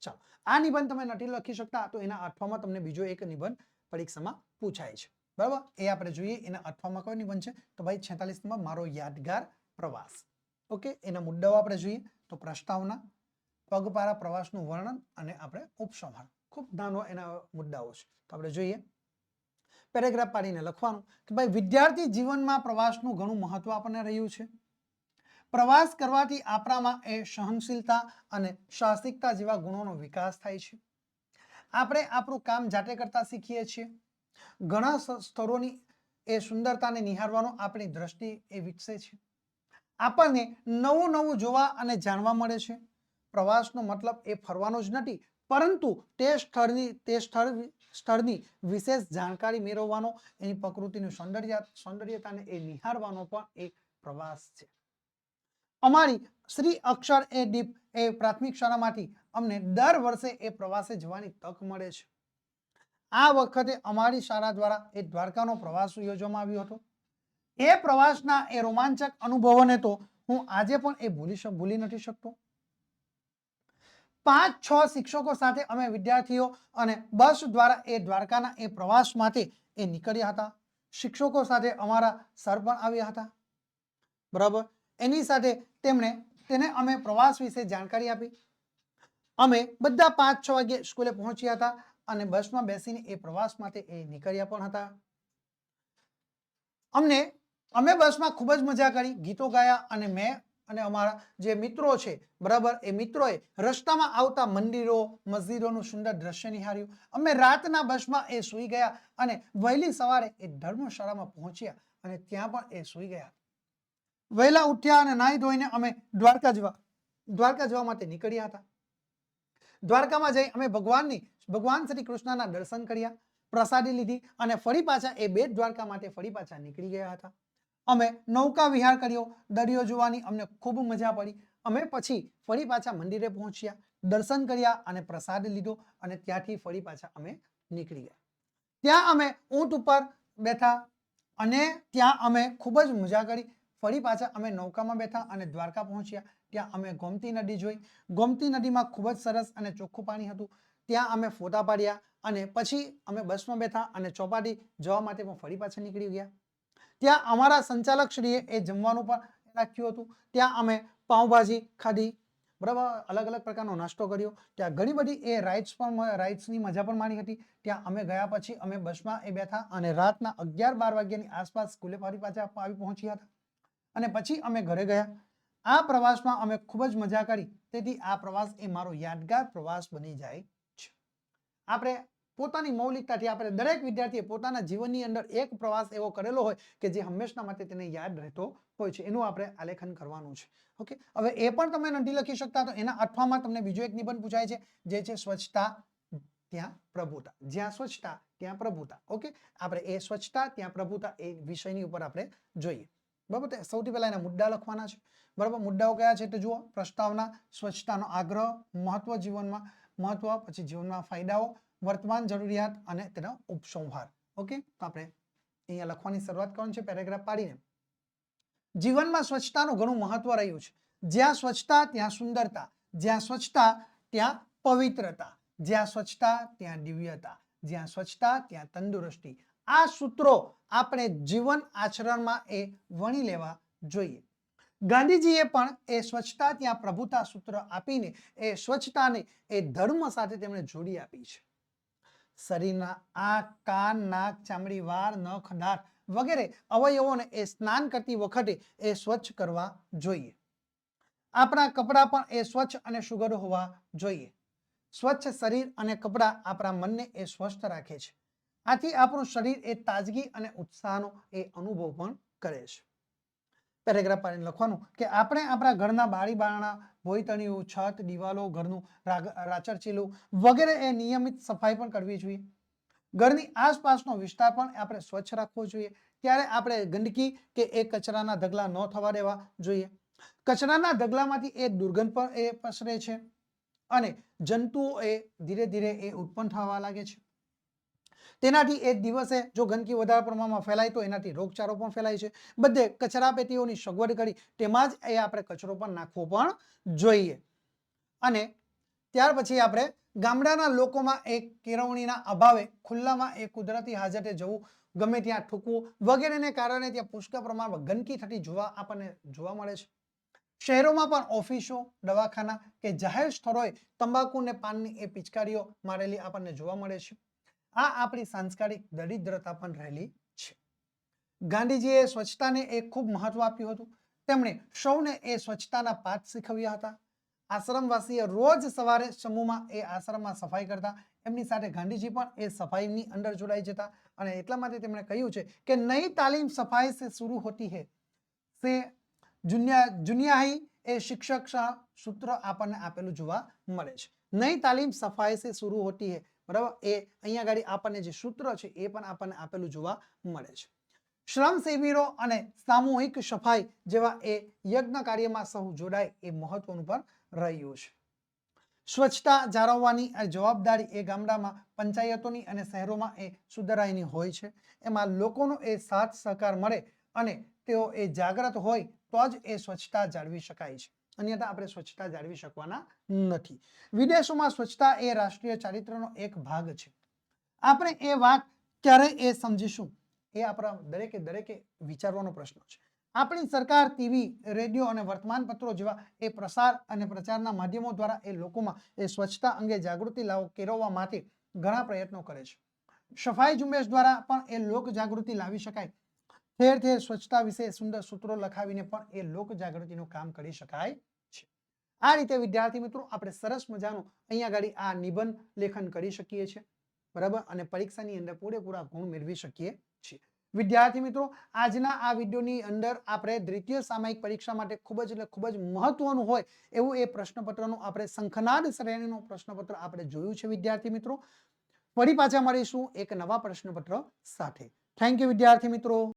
ચાલો, આ નિબંધ તમે નથી લખી શકતા તો એના અઠવામાં તમને બીજો એક નિબંધ પરીક્ષામાં પૂછાય છે, બરાબર. એ આપણે જોઈએ એના અઠવામાં કયો નિબંધ છે તો ભાઈ 46 નંબર મારો યાદગાર પ્રવાસ. ઓકે, એના મુદ્દાઓ આપણે જોઈએ તો પ્રસ્તાવના, પગપાળા પ્રવાસનું વર્ણન અને આપણે ઉપસંહાર. ખૂબ નાનો એના મુદ્દાઓ છે તો આપણે જોઈએ. પેરેગ્રાફ પાડીને લખવાનું કે ભાઈ વિદ્યાર્થી જીવનમાં પ્રવાસનું ઘણું મહત્વ આપણને રહ્યું છે. પ્રવાસ કરવાથી આપણામાં એ સહનશીલતા અને સાહસિકતા જેવા ગુણોનો વિકાસ થાય છે. આપણે આપણું કામ જાતે કરતા શીખીએ છીએ. ઘણા સ્થળોની એ સુંદરતાને નિહાળવાનો આપણી દ્રષ્ટિ એ વિકસે છે. આપણને નવું નવું જોવા અને જાણવા મળે છે. પ્રવાસનો મતલબ એ ફરવાનો જ નથી, પરંતુ તે સ્થળની વિશેષ જાણકારી મેળવવાનો, એની પ્રકૃતિનું સૌંદર્યતાને એ નિહાળવાનો પણ એક પ્રવાસ છે. અમારી શ્રી અક્ષર એ દીપ એ પ્રાથમિક શાળામાંથી અમને દર વર્ષે એ પ્રવાસે જવાની તક મળે છે. આ વખતે અમારી શાળા દ્વારા એ દ્વારકાનો પ્રવાસ યોજવામાં આવ્યો હતો. એ પ્રવાસના એ રોમાંચક અનુભવોને તો હું આજે પણ એ ભૂલી નથી શકતો. 5-6 શિક્ષકો સાથે અમે વિદ્યાર્થીઓ અને બસ દ્વારા એ દ્વારકાના એ પ્રવાસ માટે એ નીકળ્યા હતા. શિક્ષકો સાથે અમારા સર પણ આવ્યા હતા, બરાબર. એની સાથે તેને અમે પ્રવાસ વિશે જાણકારી આપી. અમે બધા 5-6 વાગે સ્કૂલે પહોંચ્યા હતા અને બસમાં બેસીને એ પ્રવાસ માટે એ નીકળ્યા પણ હતા. અમે બસમાં ખૂબ જ મજા કરી, ગીતો ગાયા અને મેં અને અમારા જે મિત્રો છે, બરાબર, એ મિત્રોએ રસ્તામાં આવતા મંદિરો, મસ્જિદોનું સુંદર દ્રશ્ય નિહાળ્યું. અમે રાતના બસમાં એ સૂઈ ગયા અને વહેલી સવારે એ ધર્મશાળામાં પહોંચ્યા અને ત્યાં પણ એ સૂઈ ગયા. વહેલા ઉઠ્યા અને નાહી ધોઈને અમે દ્વારકા જવા માટે નીકળ્યા હતા. દ્વારકામાં જઈ અમે ભગવાન શ્રી કૃષ્ણના દર્શન કર્યા, પ્રસાદી લીધી અને ફરી પાછા એ બેટ દ્વારકા માટે ફરી પાછા નીકળી ગયા હતા. અમે નૌકા વિહાર કર્યો, દરિયો જોવાની અમને ખૂબ મજા પડી. અમે પછી ફરી પાછા મંદિરે પહોંચ્યા, દર્શન કર્યા અને પ્રસાદ લીધો અને ત્યાંથી ફરી પાછા અમે નીકળી ગયા. ત્યાં અમે ઊંટ ઉપર બેઠા અને ત્યાં અમે ખૂબ જ મજા કરી. ફરી પાછા અમે નૌકામાં બેઠા અને દ્વારકા પહોંચ્યા. ત્યાં અમે ગોમતી નદી જોઈ. ગોમતી નદીમાં ખૂબ જ સરસ અને ચોખ્ખું પાણી હતું. ત્યાં અમે ફોટા પાડ્યા અને પછી અમે બસમાં બેઠા અને ચોપાટી જવા માટે પણ ફરી પાછા નીકળી ગયા. ત્યાં અમારા સંચાલક શ્રીએ એ જમવાનું પણ રાખ્યું હતું. ત્યાં અમે પાઉંભાજી ખાધી, બરાબર, અલગ અલગ પ્રકારનો નાસ્તો કર્યો. ત્યાં ઘણી બધી એ રાઇડ્સની મજા પણ માણી હતી. ત્યાં અમે ગયા પછી અમે બસમાં એ બેઠા અને રાતના 11-12 વાગ્યાની આસપાસ સ્કૂલે ફરી પાછા આવી પહોંચ્યા હતા અને પછી અમે ઘરે ગયા. આ પ્રવાસમાં અમે ખૂબ જ મજા કરી. તેથી આ પ્રવાસ એ મારો યાદગાર પ્રવાસ બની જાય છે. આપણે પોતાની મૌલિકતાથી આપણે દરેક વિદ્યાર્થીએ પોતાના જીવનની અંદર એક પ્રવાસ એવો કરેલો હોય કે જે હંમેશા માટે તેને યાદ રહેતો હોય છે. એનું આપણે આલેખન કરવાનું છે. ઓકે, હવે એ પણ તમે નથી લખી શકતા તો એના અઠવામાં તમને બીજો એક નિબંધ પૂછાય છે, જે છે સ્વચ્છતા ત્યાં પ્રભુતા. જ્યાં સ્વચ્છતા ત્યાં પ્રભુતા. ઓકે, આપણે એ સ્વચ્છતા ત્યાં પ્રભુતા એ વિષયની ઉપર આપણે જોઈએ. બરાબર, સૌથી પહેલા એના મુદ્દા લખવાના છે. બરાબર, મુદ્દાઓ કયા છે તો જુઓ: પ્રસ્તાવના, સ્વચ્છતાનો આગ્રહ, મહત્વ જીવનમાં, મહત્વ, પછી જીવનમાં ફાયદાઓ, વર્તમાન જરૂરિયાત અને તેનો ઉપસંહાર. ઓકે, તો આપણે અહીંયા લખવાની શરૂઆત કરવાની છે પેરેગ્રાફ પાડીને. જીવનમાં સ્વચ્છતાનું ઘણું મહત્વ રહ્યું છે. જ્યાં સ્વચ્છતા ત્યાં સુંદરતા, જ્યાં સ્વચ્છતા ત્યાં પવિત્રતા, જ્યાં સ્વચ્છતા ત્યાં દિવ્યતા, જ્યાં સ્વચ્છતા ત્યાં તંદુરસ્તી. આ સૂત્રો આપણે જીવન આચરણમાં એ વણી લેવા જોઈએ. ગાંધીજીએ પણ એ સ્વચ્છતા ત્યાં પ્રભુતા સૂત્ર આપીને એ સ્વચ્છતાને એ ધર્મ સાથે તેમણે જોડી આપી છે. શરીરના આંખ, કાન, નાક, ચામડી, વાળ, નખ, દાંત વગેરે અવયવોને એ સ્નાન કરતી વખતે એ સ્વચ્છ કરવા જોઈએ. આપણા કપડાં પણ એ સ્વચ્છ અને સુઘડ હોવા જોઈએ. સ્વચ્છ શરીર અને કપડાં આપણા મનને એ સ્વસ્થ રાખે છે. આથી આપણું શરીર એ તાજગી અને ઉત્સાહનો એ અનુભવ પણ કરે છે. પેરેગ્રાફ પાડીને લખવાનું કે આપણે આપણા ઘરના બારી બારણા, ભોંયતળિયું, છત, દિવાલો, ઘરનું રાચરચીલું વગેરે એ નિયમિત સફાઈ પણ કરવી જોઈએ. ઘરની આસપાસનો વિસ્તાર પણ આપણે સ્વચ્છ રાખવો જોઈએ. ત્યારે આપણે ગંદકી કે એ કચરાના ઢગલા ન થવા દેવા જોઈએ. કચરાના ઢગલામાંથી એ દુર્ગંધ પણ એ પસરે છે અને જંતુઓ એ ધીરે ધીરે એ ઉત્પન્ન થવા લાગે છે. તેનાથી એક દિવસે જો ગંદકી વધારે પ્રમાણમાં ફેલાય તો એનાથી રોગચાળો પણ ફેલાય છે. બધે કચરા પેટીઓની સગવડ કરી તેમાં જ એ આપણે કચરો પણ નાખવો પણ જોઈએ. અને ત્યાર પછી આપણે ગામડાના લોકોમાં એક કેળવણીના અભાવે ખુલ્લામાં એ કુદરતી હાજતે જવું, ગમે ત્યાં થૂકવું વગેરેને કારણે ત્યાં પુષ્કળ પ્રમાણમાં ગંદકી થતી આપણને જોવા મળે છે. શહેરોમાં પણ ઓફિસો, દવાખાના કે જાહેર સ્થળોએ તંબાકુ ને પાનની એ પિચકારીઓ મારેલી આપણને જોવા મળે છે. આ આપણી સાંસ્કૃતિક દરિદ્રતા પણ રહેલી છે. ગાંધીજીએ સ્વચ્છતાને એક ખૂબ મહત્વ આપ્યું હતું. તેમણે સૌને એ સ્વચ્છતાના પાઠ શીખવ્યા હતા. આશ્રમવાસીઓ રોજ સવારે સમૂહમાં એ આશ્રમમાં સફાઈ કરતા. એમની સાથે ગાંધીજી પણ એ સફાઈની અંદર જોડાઈ જતા અને એટલા માટે તેમણે કહ્યું છે કે નઈ તાલીમ સફાઈ સે શુरू होती है સે જુનિયા હી એ શિક્ષક સૂત્ર આપણને આપેલું જોવા મળે છે. નઈ તાલીમ સફાઈ સે શુरू होती है, બરાબર, એ અહીંયા આગળ આપણને જે સૂત્ર છે એ પણ આપણને આપેલું જોવા મળે છે. શ્રમ શિબિરો અને સામૂહિક સફાઈ જેવા એ યજ્ઞ કાર્યમાં સૌ જોડાય એ મહત્વનું પણ રહ્યું છે. સ્વચ્છતા જાળવવાની જવાબદારી એ ગામડામાં પંચાયતોની અને શહેરોમાં એ સુધારાની હોય છે. એમાં લોકોનો એ સાથ સહકાર મળે અને તેઓ એ જાગૃત હોય તો જ એ સ્વચ્છતા જાળવી શકાય છે. અન્યથા આપણે સ્વચ્છતા જાળવી શકવાના નથી. વિદેશોમાં સ્વચ્છતા એ રાષ્ટ્રીય ચારિત્રનો એક ભાગ છે. આપણે એ વાત ક્યારે એ સમજીશું એ આપણા દરેકે વિચારવાનો પ્રશ્ન છે. આપણી સરકાર ટીવી, રેડિયો અને વર્તમાનપત્રો જેવા એ પ્રસાર અને પ્રચારના માધ્યમો દ્વારા એ લોકોમાં એ સ્વચ્છતા અંગે જાગૃતિ કેળવવા માટે ઘણા પ્રયત્નો કરે છે. સફાઈ ઝુંબેશ દ્વારા પણ એ લોક જાગૃતિ લાવી શકાય. ઠેર ઠેર સ્વચ્છતા વિશે સુંદર સૂત્રો લખાવીને પણ એ લોક જાગૃતિનું કામ કરી શકાય છે. આ રીતે વિદ્યાર્થી મિત્રો આપણે સરસ મજાનું અહીંયા આગળ આ નિબંધ લેખન કરી શકીએ છીએ, બરાબર, અને પરીક્ષાની અંદર પૂરેપૂરા ગુણ મેળવી શકીએ છીએ. વિદ્યાર્થી મિત્રો આજના આ વિડીયોની અંદર આપણે દ્વિતીય સામયિક પરીક્ષા માટે ખૂબ જ મહત્વનું હોય એવું એ પ્રશ્નપત્રનું આપણે શંખનાદ શ્રેણીનું પ્રશ્નપત્ર આપણે જોયું છે. વિદ્યાર્થી મિત્રો ફરી પાછા મળીશું એક નવા પ્રશ્નપત્ર સાથે. થેન્ક યુ વિદ્યાર્થી મિત્રો.